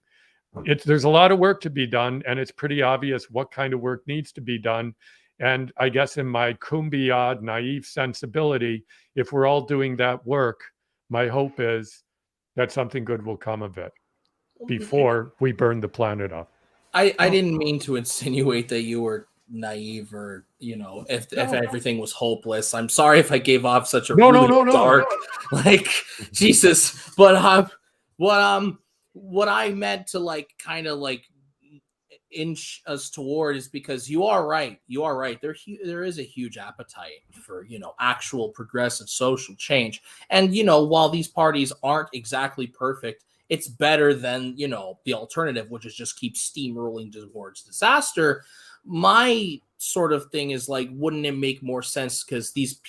there's a lot of work to be done, and it's pretty obvious what kind of work needs to be done. And I guess in my kumbaya, naive sensibility, if we're all doing that work, my hope is that something good will come of it before we burn the planet up. I didn't mean to insinuate that you were naive or if everything was hopeless. I'm sorry if I gave off such a dark like Jesus. But what I meant to kind of inch us toward is because you are right. There is a huge appetite for actual progressive social change, and while these parties aren't exactly perfect, it's better than the alternative, which is just keep steamrolling towards disaster. My sort of thing is wouldn't it make more sense, because these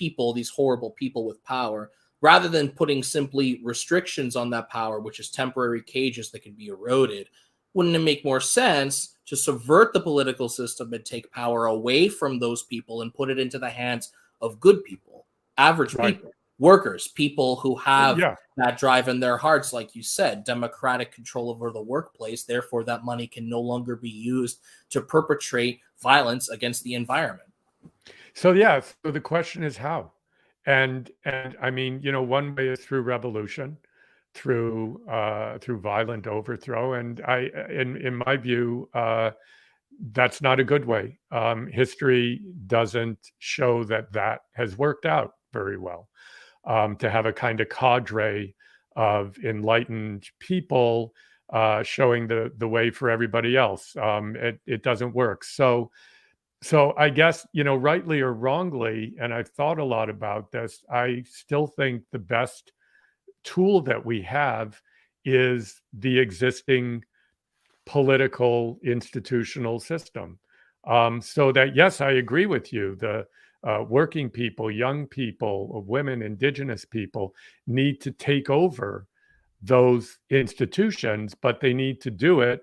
horrible people with power, rather than putting simply restrictions on that power, which is temporary cages that can be eroded, wouldn't it make more sense to subvert the political system and take power away from those people and put it into the hands of good people, average people? workers, people who have Yeah. that drive in their hearts, like you said, democratic control over the workplace. Therefore, that money can no longer be used to perpetrate violence against the environment. So yeah, so the question is how, and I mean, you know, one way is through revolution, through violent overthrow, and in my view, that's not a good way. History doesn't show that that has worked out very well. To have a kind of cadre of enlightened people showing the way for everybody else, it doesn't work. So I guess, you know, rightly or wrongly, and I've thought a lot about this, I still think the best tool that we have is the existing political institutional system. So that, yes, I agree with you. The working people, young people, women, indigenous people need to take over those institutions, but they need to do it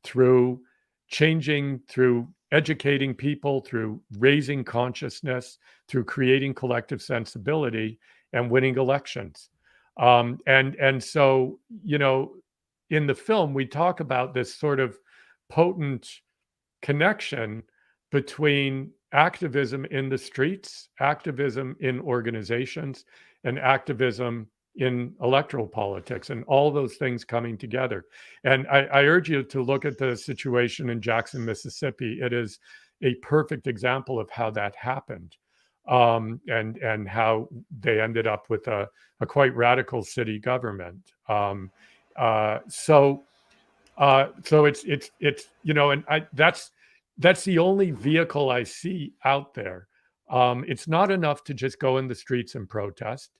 through changing, through educating people, through raising consciousness, through creating collective sensibility and winning elections. And so, you know, in the film, we talk about this sort of potent connection between activism in the streets, activism in organizations, and activism in electoral politics, and all those things coming together. And I urge you to look at the situation in Jackson, Mississippi. It is a perfect example of how that happened, and how they ended up with a quite radical city government. So it's you know, and that's the only vehicle I see out there. It's not enough to just go in the streets and protest.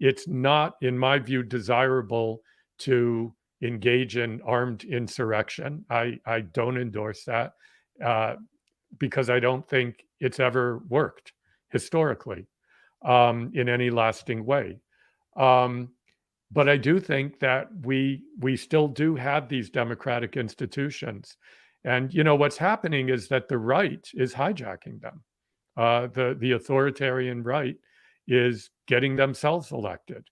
It's not, in my view, desirable to engage in armed insurrection. I don't endorse that because I don't think it's ever worked historically in any lasting way. But I do think that we still do have these democratic institutions. And, you know, what's happening is that the right is hijacking them. The authoritarian right is getting themselves elected,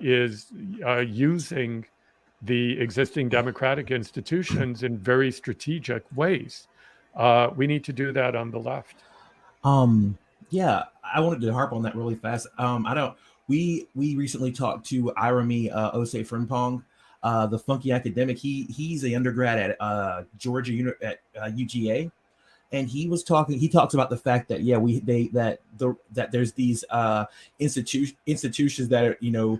is using the existing democratic institutions in very strategic ways. We need to do that on the left. Yeah, I wanted to harp on that really fast. We recently talked to Irami Osei Frimpong, the funky academic. He's an undergrad at Georgia at UGA, and he talks about the fact that that there's these institutions that are, you know,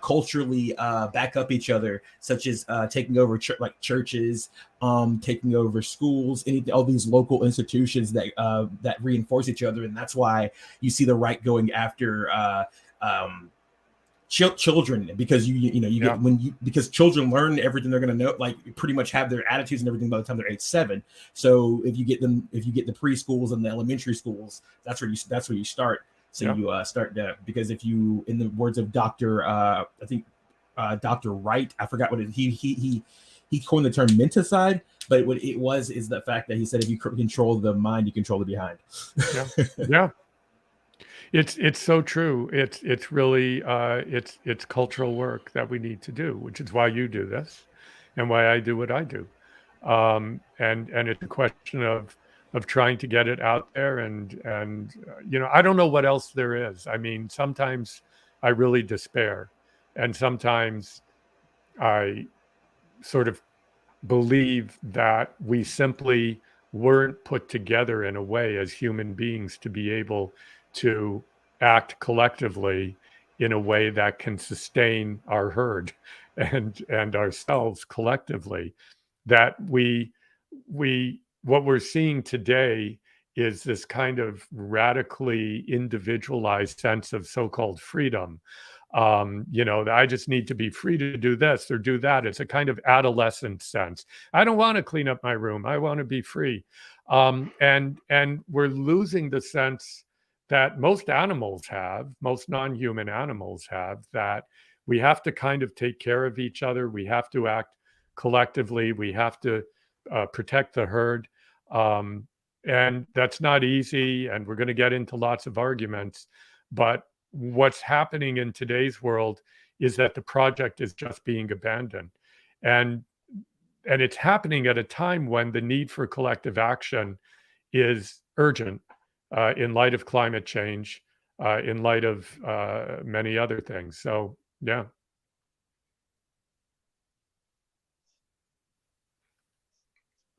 culturally back up each other, such as taking over like churches, taking over schools, all these local institutions that reinforce each other, and that's why you see the right going after children, because because children learn everything they're going to know, like pretty much have their attitudes and everything by the time they're age 7. So if you get the preschools and the elementary schools, that's where you start. So you start that, because if you, in the words of Dr. Dr. Wright, I forgot what he coined the term menticide, but what it was is the fact that he said if you control the mind, you control the behind. Yeah. It's so true. It's really it's cultural work that we need to do, which is why you do this, and why I do what I do. And it's a question of trying to get it out there, and you know, I don't know what else there is. I mean, sometimes I really despair, and sometimes I sort of believe that we simply weren't put together in a way as human beings to be able to act collectively in a way that can sustain our herd and ourselves collectively. That what we're seeing today is this kind of radically individualized sense of so-called freedom. You know, I just need to be free to do this or do that. It's a kind of adolescent sense. I don't want to clean up my room. I want to be free. And we're losing the sense that most animals have, most non-human animals have, that we have to kind of take care of each other. We have to act collectively. We have to protect the herd. And that's not easy. And we're going to get into lots of arguments. But what's happening in today's world is that the project is just being abandoned. And it's happening at a time when the need for collective action is urgent in light of climate change, in light of many other things. So, yeah.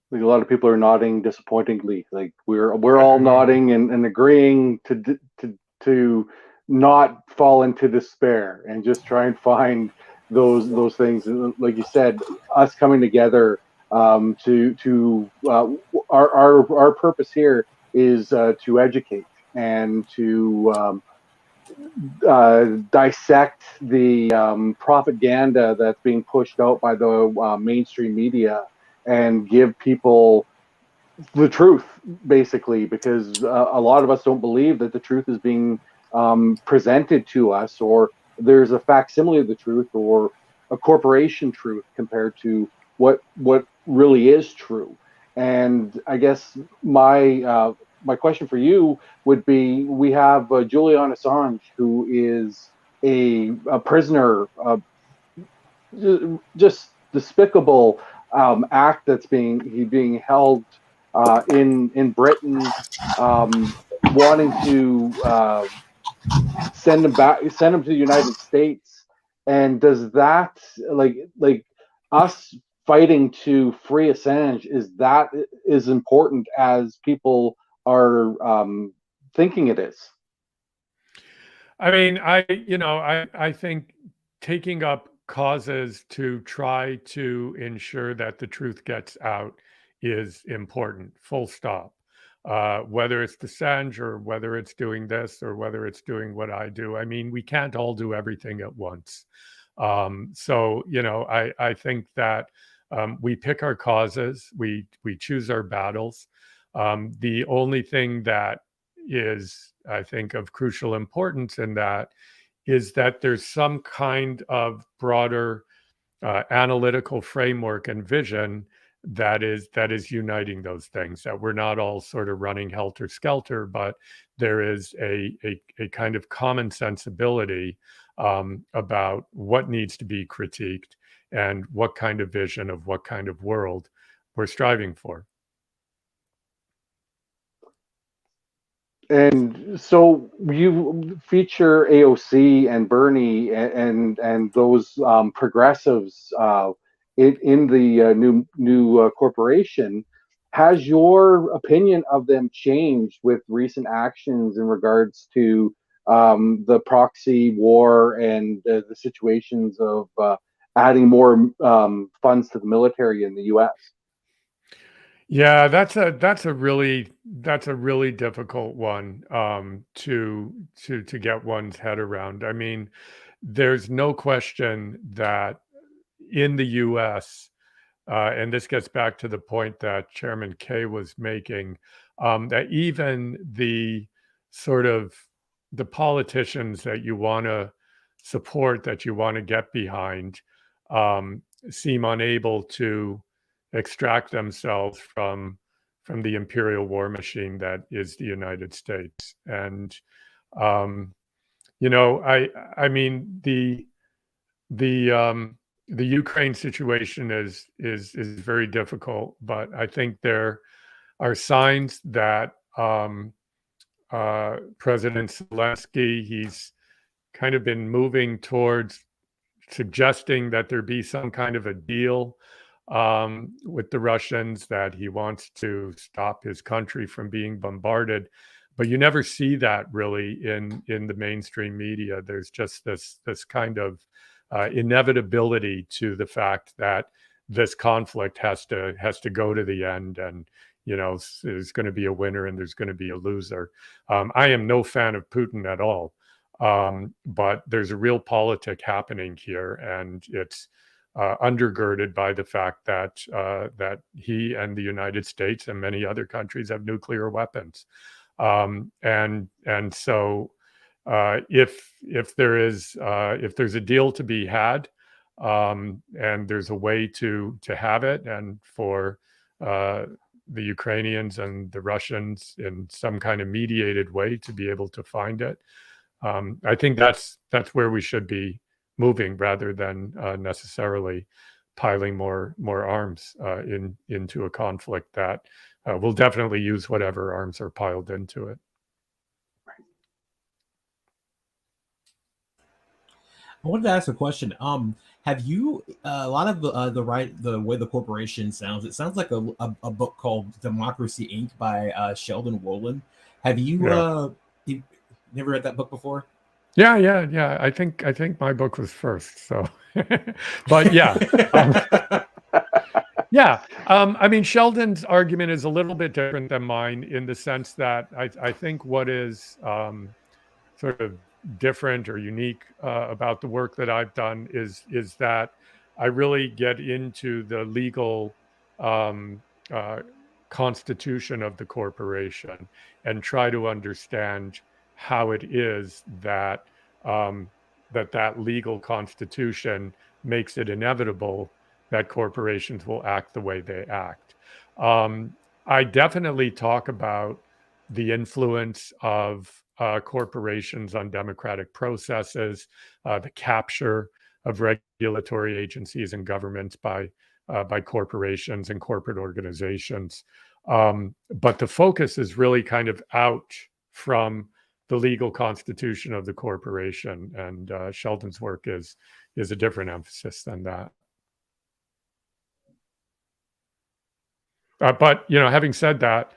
Like a lot of people are nodding disappointingly. Like we're all nodding and agreeing to not fall into despair and just try and find those things. And like you said, us coming together our purpose here is to educate and to dissect the propaganda that's being pushed out by the mainstream media and give people the truth, basically, because a lot of us don't believe that the truth is being presented to us, or there's a facsimile of the truth or a corporation truth compared to what really is true. And I guess my question for you would be: we have Julian Assange, who is a prisoner, just despicable act that's being held in Britain, wanting to send him to the United States. And does that, like us fighting to free Assange, is that as important as people are thinking it is? I mean, I think taking up causes to try to ensure that the truth gets out is important, full stop. Whether it's the Assange or whether it's doing this or whether it's doing what I do. I mean, we can't all do everything at once. So, I think that we pick our causes, we choose our battles. The only thing that is, I think, of crucial importance in that is that there's some kind of broader analytical framework and vision that is uniting those things, that we're not all sort of running helter-skelter, but there is a kind of common sensibility about what needs to be critiqued and what kind of vision of what kind of world we're striving for. And so you feature AOC and Bernie and those progressives in the new corporation. Has your opinion of them changed with recent actions in regards to the proxy war and the situations of adding more funds to the military in the U.S.? Yeah, that's a really difficult one to get one's head around. I mean, there's no question that in the U.S., and this gets back to the point that Chairman Kay was making, that even the sort of the politicians that you want to support, that you want to get behind, seem unable to extract themselves from the imperial war machine that is the United States. And I mean the Ukraine situation is very difficult, but I think there are signs that President Zelensky, he's kind of been moving towards suggesting that there be some kind of a deal with the Russians, that he wants to stop his country from being bombarded. But you never see that really in the mainstream media. There's just this kind of inevitability to the fact that this conflict has to go to the end, and there's going to be a winner and there's going to be a loser. I am no fan of Putin at all, but there's a real politic happening here, and it's undergirded by the fact that he and the United States and many other countries have nuclear weapons, and so if there's a deal to be had, and there's a way to have it, and for the Ukrainians and the Russians in some kind of mediated way to be able to find it, I think that's where we should be moving, rather than necessarily piling more arms into a conflict that will definitely use whatever arms are piled into it. I wanted to ask a question. Have you a lot of the way the corporation sounds? It sounds like a book called Democracy Inc. by Sheldon Wolin. Have you you never read that book before? Yeah. I think my book was first. So, but yeah. Yeah. I mean, Sheldon's argument is a little bit different than mine, in the sense that I think what is sort of different or unique about the work that I've done is that I really get into the legal constitution of the corporation and try to understand how it is that that legal constitution makes it inevitable that corporations will act the way they act. I definitely talk about the influence of corporations on democratic processes, the capture of regulatory agencies and governments by corporations and corporate organizations. But the focus is really kind of out from the legal constitution of the corporation, and Sheldon's work is a different emphasis than that. But having said that,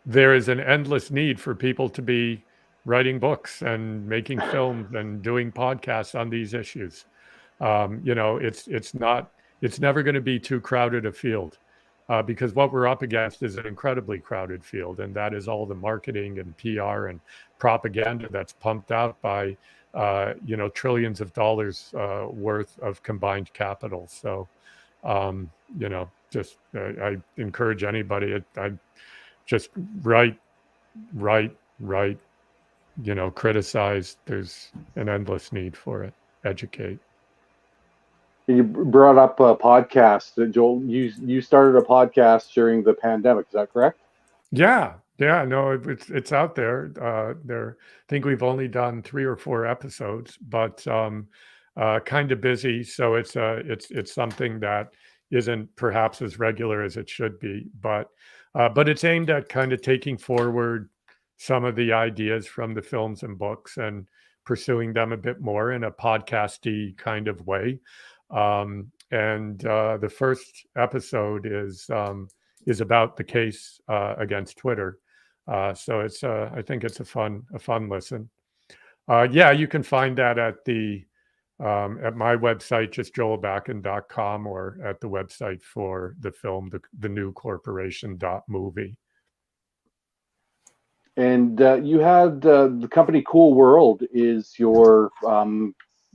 there is an endless need for people to be writing books and making films and doing podcasts on these issues. It's never going to be too crowded a field, because what we're up against is an incredibly crowded field, and that is all the marketing and PR and propaganda that's pumped out by trillions of dollars worth of combined capital. So I encourage anybody. I just write, criticize. There's an endless need for it. Educate. You brought up a podcast, Joel. You started a podcast during the pandemic. Is that correct? Yeah. No, it's out there. I think we've only done 3 or 4 episodes, but kind of busy. So it's something that isn't perhaps as regular as it should be, but it's aimed at kind of taking forward some of the ideas from the films and books and pursuing them a bit more in a podcasty kind of way. And the first episode is about the case against Twitter. So I think it's a fun listen. You can find that at my website, just joelbakan.com, or at the website for the film, the new corporation.movie. And you had the company Cool World is your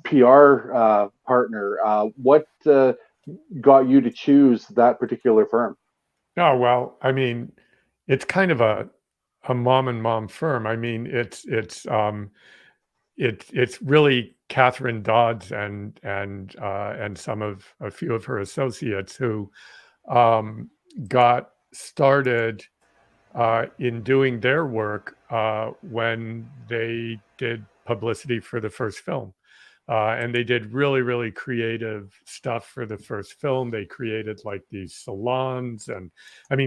PR partner. What got you to choose that particular firm? Oh, well, I mean, it's kind of a mom and mom firm. I mean, it's really Catherine Dodds and a few of her associates who got started in doing their work when they did publicity for the first film. And they did really, really creative stuff for the first film. They created like these salons and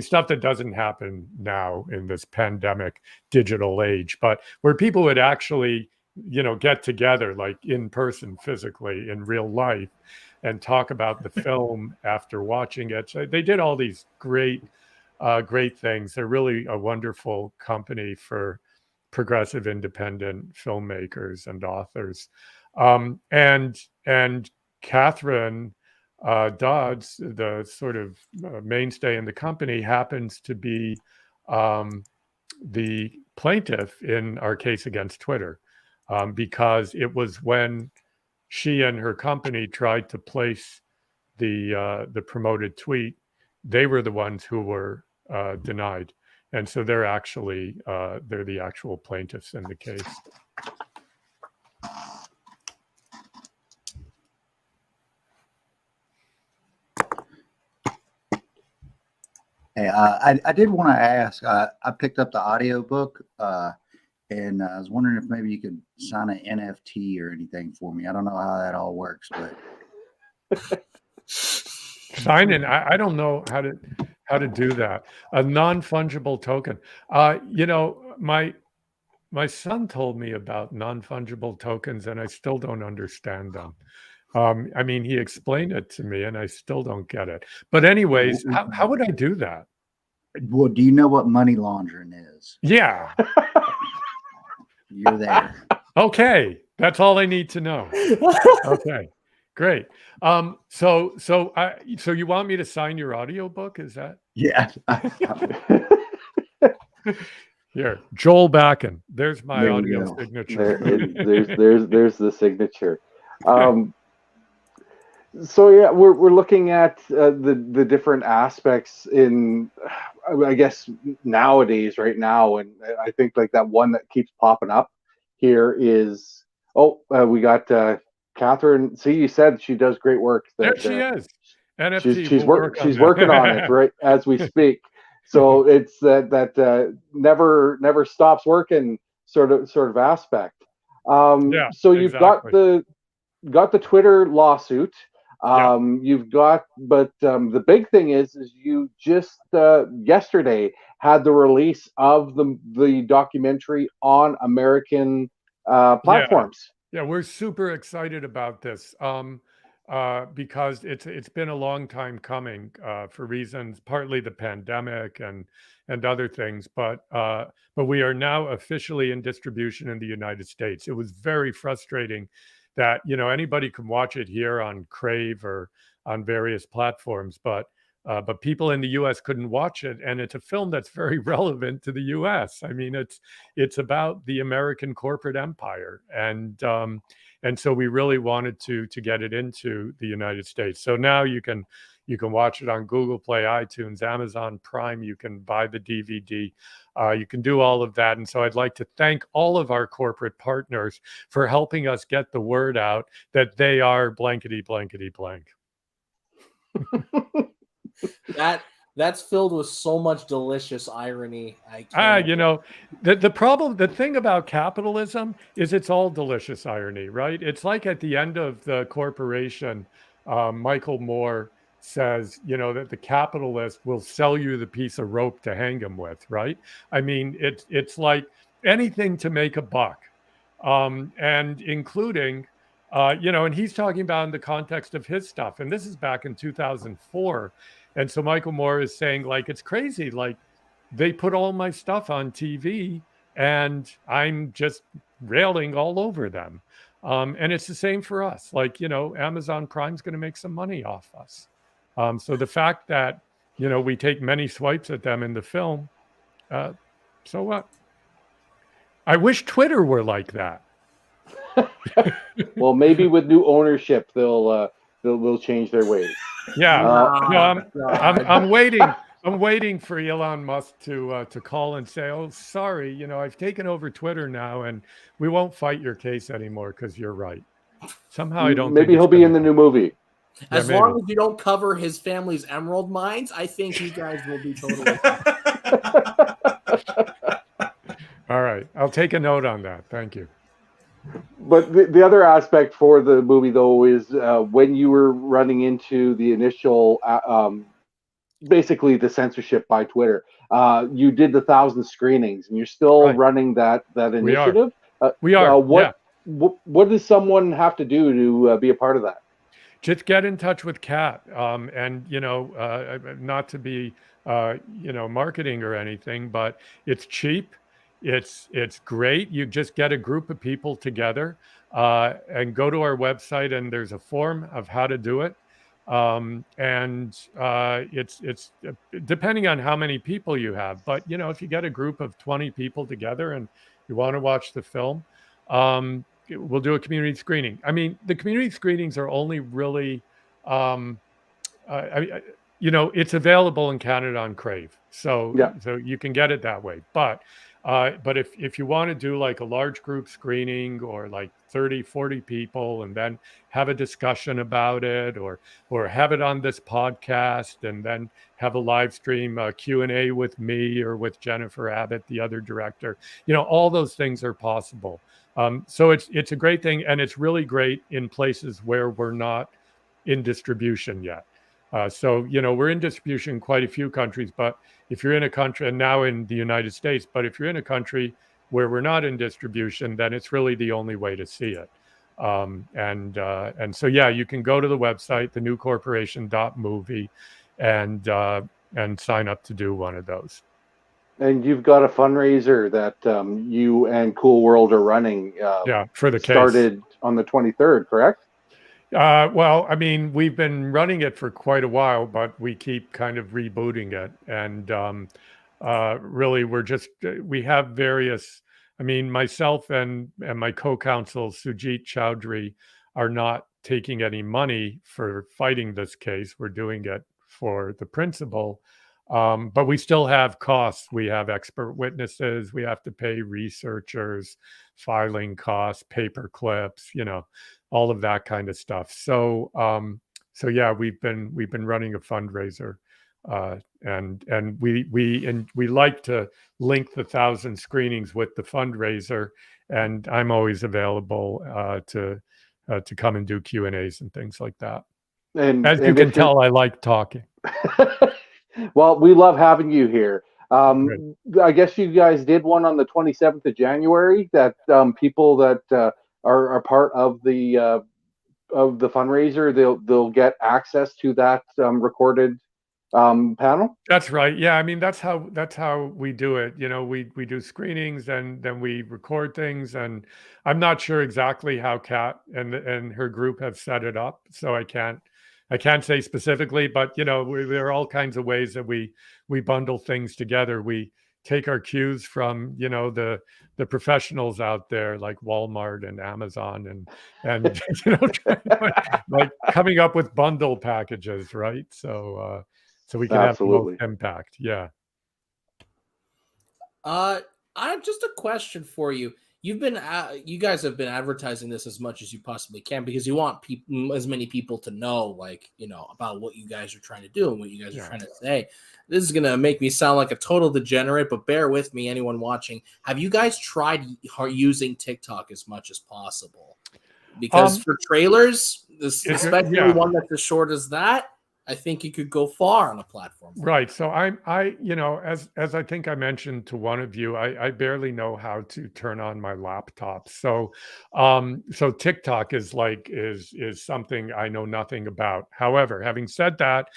stuff that doesn't happen now in this pandemic digital age, but where people would actually, get together like in person, physically, in real life, and talk about the film after watching it. So they did all these great things. They're really a wonderful company for progressive independent filmmakers and authors. And Catherine Dodds, the sort of mainstay in the company, happens to be the plaintiff in our case against Twitter, because it was when she and her company tried to place the promoted tweet, they were the ones who were denied, and so they're the actual plaintiffs in the case. Hey, I did want to ask. I picked up the audiobook. And I was wondering if maybe you could sign an NFT or anything for me. I don't know how that all works, but Sign in. I don't know how to do that. A non-fungible token. My son told me about non-fungible tokens, and I still don't understand them. I mean, he explained it to me, and I still don't get it. But anyways, how would I do that? Well, do you know what money laundering is? Yeah. You're there. Okay, that's all I need to know. Okay, great. So you want me to sign your audiobook? Is that? Yeah. Here, Joel Bakan. There's my There you audio go. signature. There's the signature. So yeah, we're looking at the different aspects in, I guess, nowadays, right now, and I think like that one that keeps popping up here is we got Catherine. See, you said she does great work. There she is. NFT. She's working on it right as we speak. So it's that never stops working sort of aspect. Yeah, so you've exactly. got the Twitter lawsuit. You've got, but the big thing is you just yesterday had the release of the documentary on American platforms. Yeah, we're super excited about this because it's been a long time coming for reasons, partly the pandemic and other things, but we are now officially in distribution in the United States. It was very frustrating that anybody can watch it here on Crave or on various platforms, but people in the U.S. couldn't watch it, and it's a film that's very relevant to the U.S. I mean, it's about the American corporate empire, and so we really wanted to get it into the United States. So now you can watch it on Google Play, iTunes, Amazon Prime. You can buy the DVD. You can do all of that. And so I'd like to thank all of our corporate partners for helping us get the word out that they are blankety, blankety, blank. That's filled with so much delicious irony. The thing about capitalism is it's all delicious irony, right? It's like at the end of The Corporation, Michael Moore says, that the capitalist will sell you the piece of rope to hang him with, right? I mean, it's like anything to make a buck, and including, and he's talking about in the context of his stuff, and this is back in 2004. And so Michael Moore is saying, like, it's crazy. Like, they put all my stuff on TV and I'm just railing all over them. And it's the same for us. Like, Amazon Prime's going to make some money off us. So the fact that, we take many swipes at them in the film, so what? I wish Twitter were like that. Well, maybe with new ownership, they'll change their ways. Yeah, I'm waiting. I'm waiting for Elon Musk to call and say, "Oh, sorry, I've taken over Twitter now, and we won't fight your case anymore because you're right." Somehow, I don't. Maybe he'll be in the new movie. As long as you don't cover his family's emerald mines, I think you guys will be totally All right, I'll take a note on that. Thank you. But the other aspect for the movie, though, is when you were running into the initial, basically the censorship by Twitter, you did the 1,000 screenings, and you're still running that initiative. We are. What does someone have to do to be a part of that? Just get in touch with Kat, and not to be marketing or anything, but it's cheap. It's great. You just get a group of people together and go to our website, and there's a form of how to do it. It's depending on how many people you have. But if you get a group of 20 people together and you want to watch the film, we'll do a community screening. I mean, the community screenings are only really, it's available in Canada on Crave, so you can get it that way. But But if you want to do like a large group screening or like 30, 40 people and then have a discussion about it, or have it on this podcast and then have a live stream Q&A with me or with Jennifer Abbott, the other director, all those things are possible. So it's a great thing, and it's really great in places where we're not in distribution yet. So, we're in distribution in quite a few countries, but if you're in a country, and now in the United States, but if you're in a country where we're not in distribution, then it's really the only way to see it. And so, yeah, you can go to the website, thenewcorporation.movie, and sign up to do one of those. And you've got a fundraiser that you and Cool World are running. For the case. Started on the 23rd, correct? Well, I mean, we've been running it for quite a while, but we keep kind of rebooting it. And really, we have various, I mean, myself and my co-counsel, Sujit Chowdhury, are not taking any money for fighting this case. We're doing it for the principal. But we still have costs. We have expert witnesses. We have to pay researchers, filing costs, paper clips, all of that kind of stuff. So yeah, we've been running a fundraiser, and we like to link the 1,000 screenings with the fundraiser, and I'm always available to come and do Q&As and things like that. And as you can tell, I like talking. Well, we love having you here. I guess you guys did one on the 27th of January that people that are part of the fundraiser, they'll get access to that recorded panel. That's right. Yeah, I mean that's how we do it. We do screenings and then we record things, and I'm not sure exactly how Kat and her group have set it up, so I can't say specifically, but there are all kinds of ways that we bundle things together. We take our cues from the professionals out there like Walmart and Amazon and like coming up with bundle packages, right? So we can have the most impact. Yeah. I have just a question for you. You guys have been advertising this as much as you possibly can because you want as many people to know, about what you guys are trying to do and what you guys are trying to say. This is going to make me sound like a total degenerate, but bear with me, anyone watching. Have you guys tried using TikTok as much as possible? Because for trailers, especially one that's as short as that, I think you could go far on a platform. Right. So as I think I mentioned to one of you, I barely know how to turn on my laptop. So TikTok is something I know nothing about. However, having said that,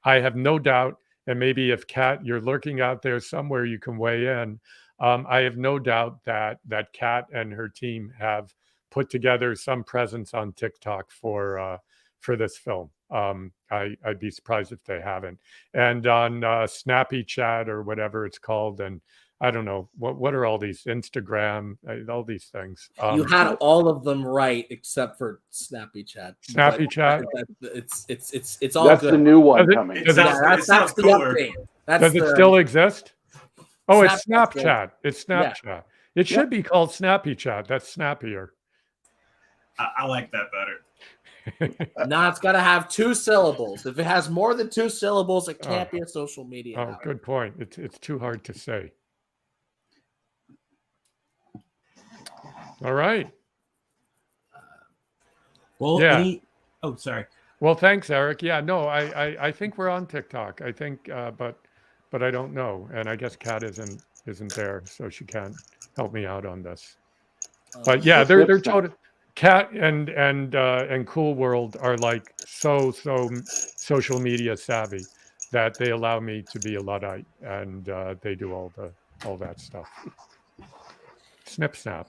I have no doubt, and maybe if Kat, you're lurking out there somewhere, you can weigh in. I have no doubt that Kat and her team have put together some presence on TikTok for this film. I'd be surprised if they haven't. And on Snappy Chat or whatever it's called, and I don't know what are all these Instagram, all these things. You had all of them right except for Snappy Chat. Snappy Chat. It's all that's good. the new one coming. That's the update. Does it still exist? Oh, it's Snapchat. It's Snapchat. Yeah. It should be called Snappy Chat. That's snappier. I like that better. No, it's got to have 2 syllables. If it has more than 2 syllables, it can't be a social media. Oh, good point. It's too hard to say. All right. Well, yeah. Oh, sorry. Well, thanks, Eric. Yeah, no, I think we're on TikTok. I think, but I don't know, and I guess Kat isn't there, so she can't help me out on this. But yeah, they're totally. Kat and Cool World are like so social media savvy that they allow me to be a Luddite, and they do all that stuff. Snip snap.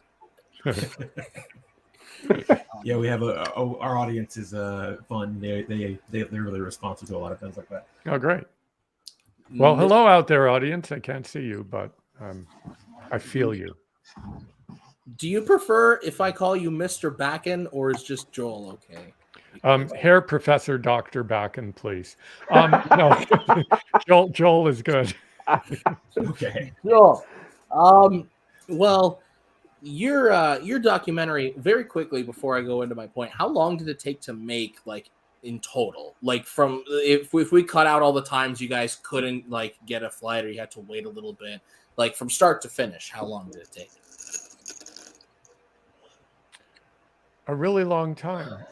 Yeah, we have our audience is fun. They're really responsive to a lot of things like that. Oh, great. Well, hello out there, audience. I can't see you, but I feel you. Do you prefer if I call you Mr. Bakan, or is just Joel okay? Hair Professor Dr. Bakan, please. No, Joel is good. Okay. Joel, Well, your documentary, very quickly before I go into my point, how long did it take to make, like, in total? Like, from if we cut out all the times you guys couldn't, like, get a flight or you had to wait a little bit, like, from start to finish, how long did it take? A really long time,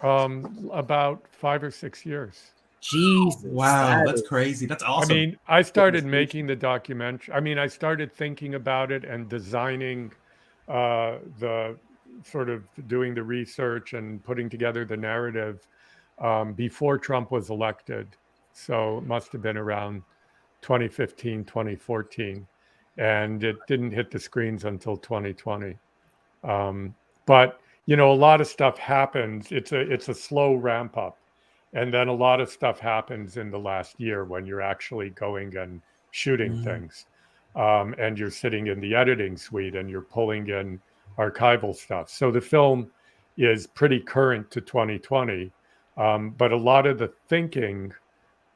about 5 or 6 years. Jesus, Wow, that's crazy. That's awesome. I mean, I started making the documentary. I mean, I started thinking about it and designing the sort of doing the research and putting together the narrative before Trump was elected. So it must have been around 2015, 2014. And it didn't hit the screens until 2020. But, you know, a lot of stuff happens. It's a slow ramp up. And then a lot of stuff happens in the last year when you're actually going and shooting things. And you're sitting in the editing suite and you're pulling in archival stuff. So the film is pretty current to 2020. But a lot of the thinking,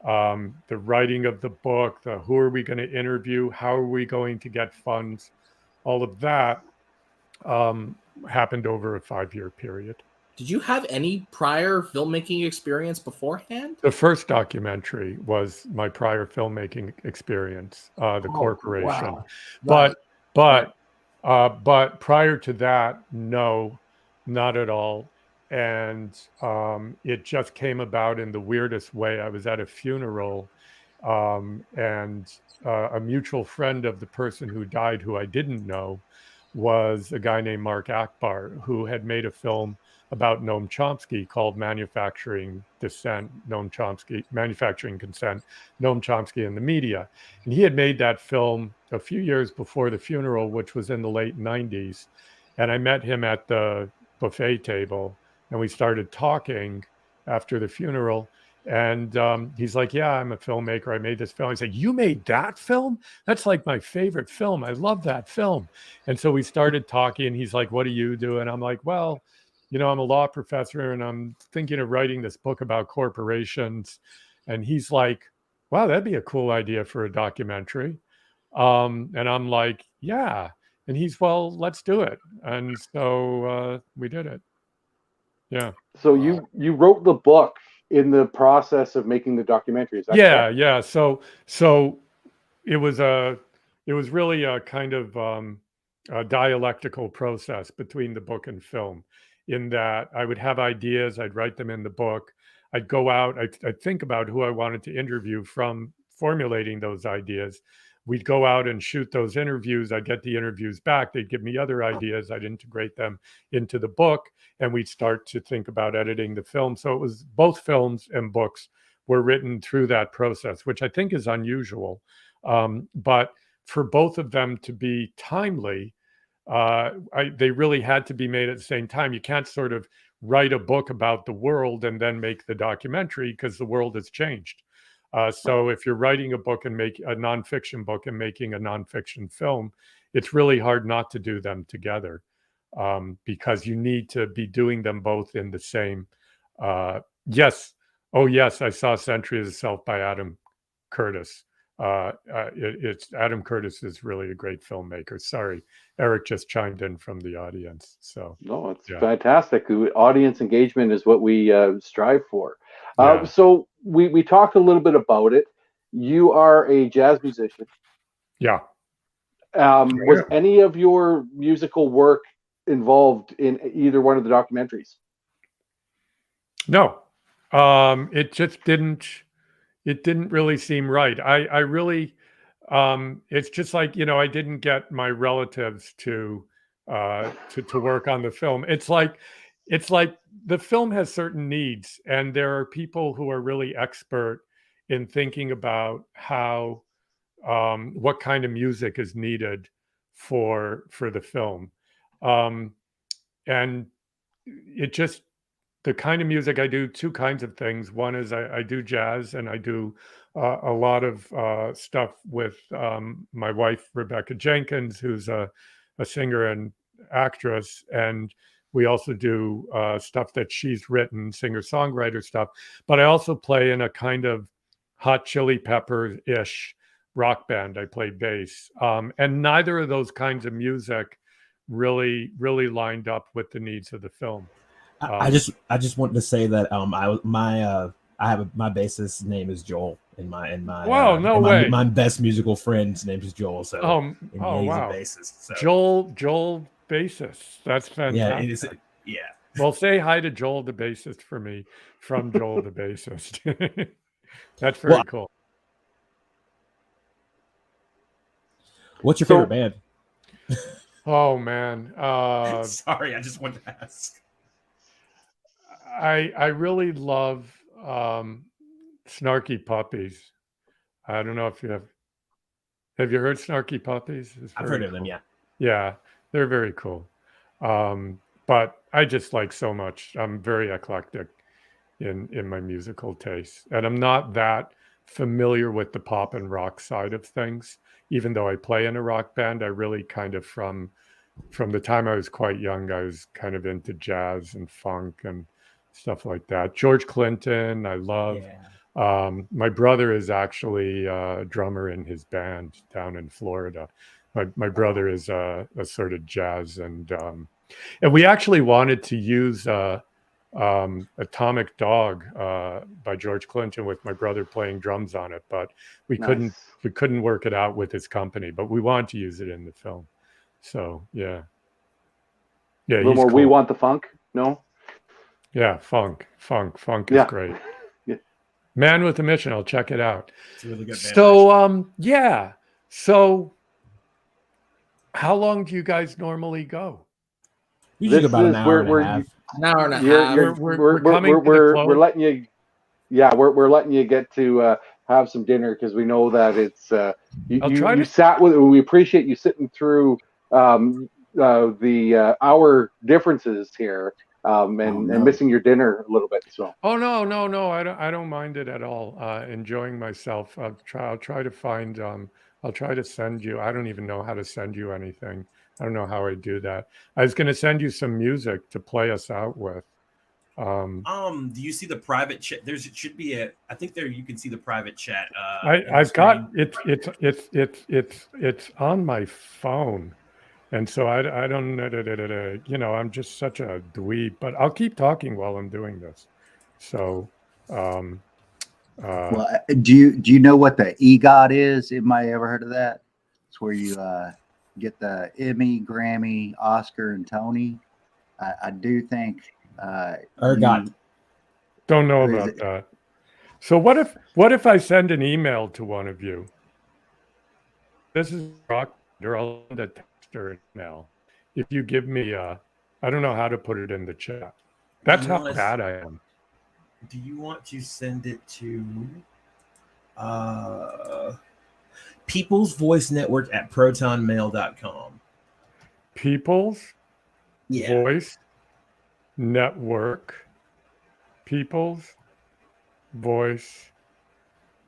the writing of the book, the who are we going to interview, how are we going to get funds, all of that happened over a 5-year period. Did you have any prior filmmaking experience beforehand? The first documentary was my prior filmmaking experience, The Corporation. Wow. But prior to that, no, not at all. And it just came about in the weirdest way. I was at a funeral, and a mutual friend of the person who died, who I didn't know, was a guy named Mark Akbar, who had made a film about Noam Chomsky called Manufacturing Consent, Noam Chomsky and the Media. And he had made that film a few years before the funeral, which was in the late 90s. And I met him at the buffet table and we started talking after the funeral. And he's like, yeah, I'm a filmmaker. I made this film. I said, you made that film? That's like my favorite film. I love that film. And so we started talking and he's like, what do you do? And I'm like, well, you know, I'm a law professor and I'm thinking of writing this book about corporations. And he's like, wow, that'd be a cool idea for a documentary. And I'm like, yeah. And he's, well, let's do it. And so we did it. Yeah. So you wrote the book in the process of making the documentary. Is that correct? Yeah. So it was really a kind of a dialectical process between the book and film, in that I would have ideas, I'd write them in the book, I'd go out, I'd think about who I wanted to interview from formulating those ideas. We'd go out and shoot those interviews. I'd get the interviews back. They'd give me other ideas. I'd integrate them into the book, and we'd start to think about editing the film. So it was both films and books were written through that process, which I think is unusual. But for both of them to be timely, they really had to be made at the same time. You can't sort of write a book about the world and then make the documentary, because the world has changed. So if you're writing a book and make a nonfiction book and making a nonfiction film, it's really hard not to do them together, because you need to be doing them both in the same. Yes. Oh, yes. I saw Century of the Self by Adam Curtis. It's Adam Curtis is really a great filmmaker. Sorry, Eric just chimed in from the audience. So no, it's fantastic. Audience engagement is what we strive for. So we talked a little bit about it. You are a jazz musician. Yeah. Was any of your musical work involved in either one of the documentaries? No, it just didn't. It didn't really seem right. I really, it's just like, you know, I didn't get my relatives to work on the film. It's like the film has certain needs, and there are people who are really expert in thinking about how, what kind of music is needed for the film. And it just, the kind of music I do, two kinds of things. One is I do jazz, and I do a lot of stuff with my wife, Rebecca Jenkins, who's a singer and actress. And we also do stuff that she's written, singer-songwriter stuff. But I also play in a kind of Hot Chili Pepper-ish rock band. I played bass. And neither of those kinds of music really lined up with the needs of the film. I just wanted to say that my bassist name is Joel, and my best musical friend's name is Joel. So he's wow, a bassist. So. Joel bassist. That's fantastic. Yeah. Well, say hi to Joel the bassist for me from Joel the bassist. That's very cool. What's your favorite band? Oh man. Sorry, I just wanted to ask. I really love Snarky Puppies. I don't know if you have you heard Snarky Puppies? I've heard of them, yeah. Yeah, they're very cool. But I just like so much. I'm very eclectic in my musical taste. And I'm not that familiar with the pop and rock side of things. Even though I play in a rock band, I really kind of from the time I was quite young, I was kind of into jazz and funk and stuff like that. George Clinton, I love. Yeah. My brother is actually a drummer in his band down in Florida. My brother is a sort of jazz and we actually wanted to use Atomic Dog by George Clinton with my brother playing drums on it, but we couldn't work it out with his company, but we wanted to use it in the film. So yeah. A little more cool. We Want the Funk? No? Yeah, funk is great. Yeah. Man with a Mission, I'll check it out. It's a really good band. So yeah. So how long do you guys normally go? Usually about an hour and a half. An hour and a half. We're letting you. Yeah, we're letting you get to have some dinner because we know that it's you sat with. We appreciate you sitting through the hour differences here and missing your dinner a little bit. So. Oh no! I don't mind it at all. Enjoying myself. I'll try to find. I'll try to send you. I don't even know how to send you anything. I don't know how I do that. I was going to send you some music to play us out with. Do you see the private chat? It should be I think there you can see the private chat. I've got it's on my phone, and so I don't I'm just such a dweeb. But I'll keep talking while I'm doing this. So. Well, do you know what the EGOT is? Anybody ever heard of that? It's where you get the Emmy, Grammy, Oscar, and Tony. I do think. ERGOT. Don't know about that. So what if I send an email to one of you? This is rock. I'll send a text or email. If you give me I don't know how to put it in the chat. That's how bad I am. Do you want to send it to People's Voice Network at protonmail.com? People's Voice Network. People's Voice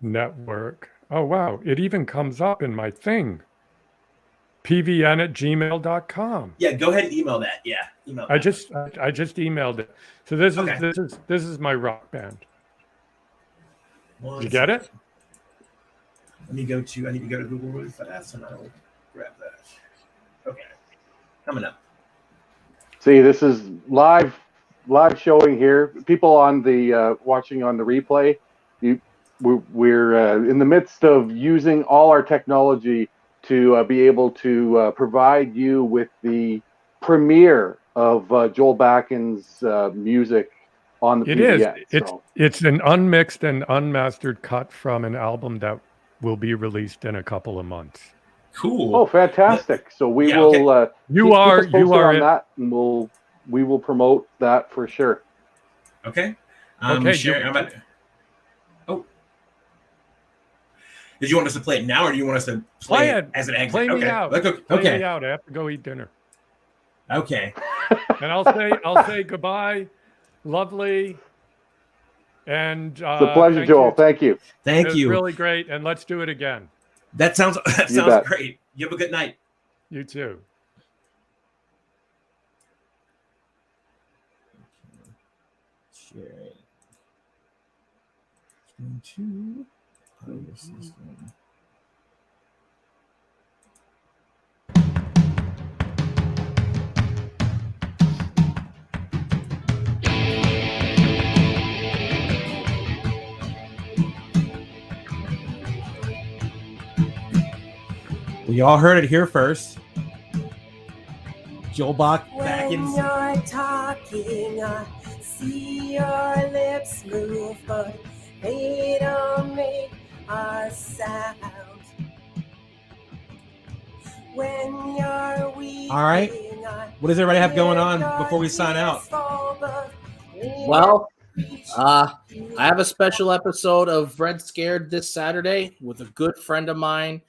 Network. Oh, wow. It even comes up in my thing. pvn@gmail.com. Yeah, go ahead and email that. Yeah, email that. I just emailed it. So this is my rock band. Did you get it? I need to go to Google really fast and I'll grab that. Okay. Coming up. See, this is live showing here. People on the watching on the replay, we're in the midst of using all our technology to be able to provide you with the premiere of Joel Bakan's music on the PBS. It's an unmixed and unmastered cut from an album that will be released in a couple of months. Cool. Oh, fantastic! So we will. Okay. You are on that, and we will promote that for sure. Okay. Okay. Oh. Did you want us to play it now, or do you want us to play it as an exit? Play me out. Okay. Play me out. I have to go eat dinner. Okay. And I'll say goodbye. Lovely. And it's a pleasure, Joel. Thank you. Thank you. Really great. And let's do it again. That sounds great. You have a good night. You too. Share it. Into audio system. y'all heard it here first. Joel Bach back in. When you're talking, I see your lips move, but they don't make a sound. When you're weeping, All right. What does everybody have going on before we sign out? Well, I have a special episode of Red Scared this Saturday with a good friend of mine,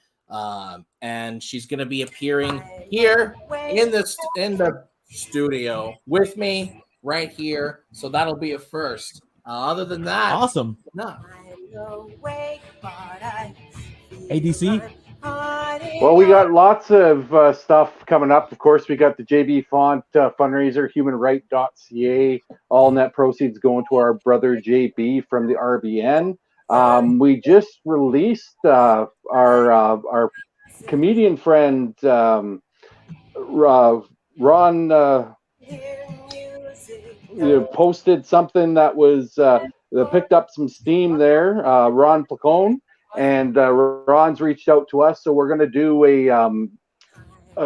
and she's going to be appearing here in the studio with me right here. So that'll be a first. Other than that, awesome. No. ADC. Well, we got lots of stuff coming up. Of course, we got the JB Font fundraiser, humanright.ca. All net proceeds going to our brother JB from the RBN. We just released our comedian friend Ron posted something that was that picked up some steam there. Ron Placone. And Ron's reached out to us, so we're going to do a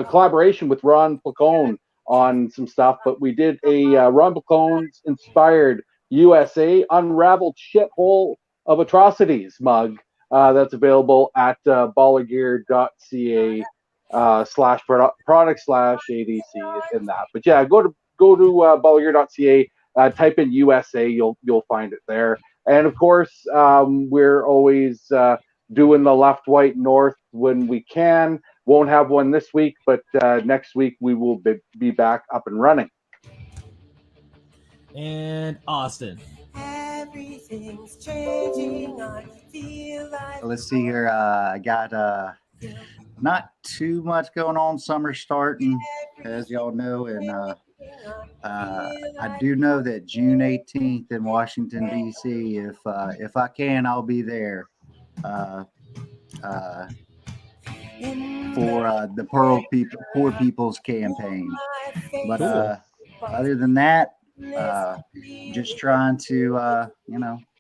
collaboration with Ron Placone on some stuff. But we did a Ron Placone's inspired USA Unraveled Shithole of Atrocities mug that's available at ballergear.ca /product/ADC in that. But yeah, go to ballergear.ca, type in USA, you'll find it there. And of course, we're always doing the left, white, north when we can. Won't have one this week, but next week we will be back up and running. And Austin. Everything's changing. I feel like Let's see here. I got not too much going on. Summer starting, as y'all know, and I do know that June 18th in Washington D.C. If I can, I'll be there for the Poor People's Campaign. But other than that, just trying to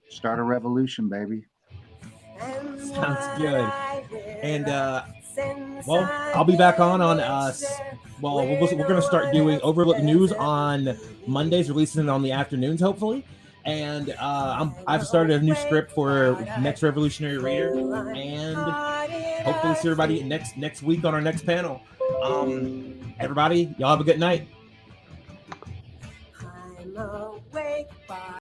start a revolution, baby. Sounds good. And well, I'll be back on us. Well, we're going to start doing Overlook News on Mondays, releasing it on the afternoons, hopefully. And I've started a new script for Next Revolutionary Reader, and hopefully see everybody next week on our next panel. Everybody, y'all have a good night. I'm awake.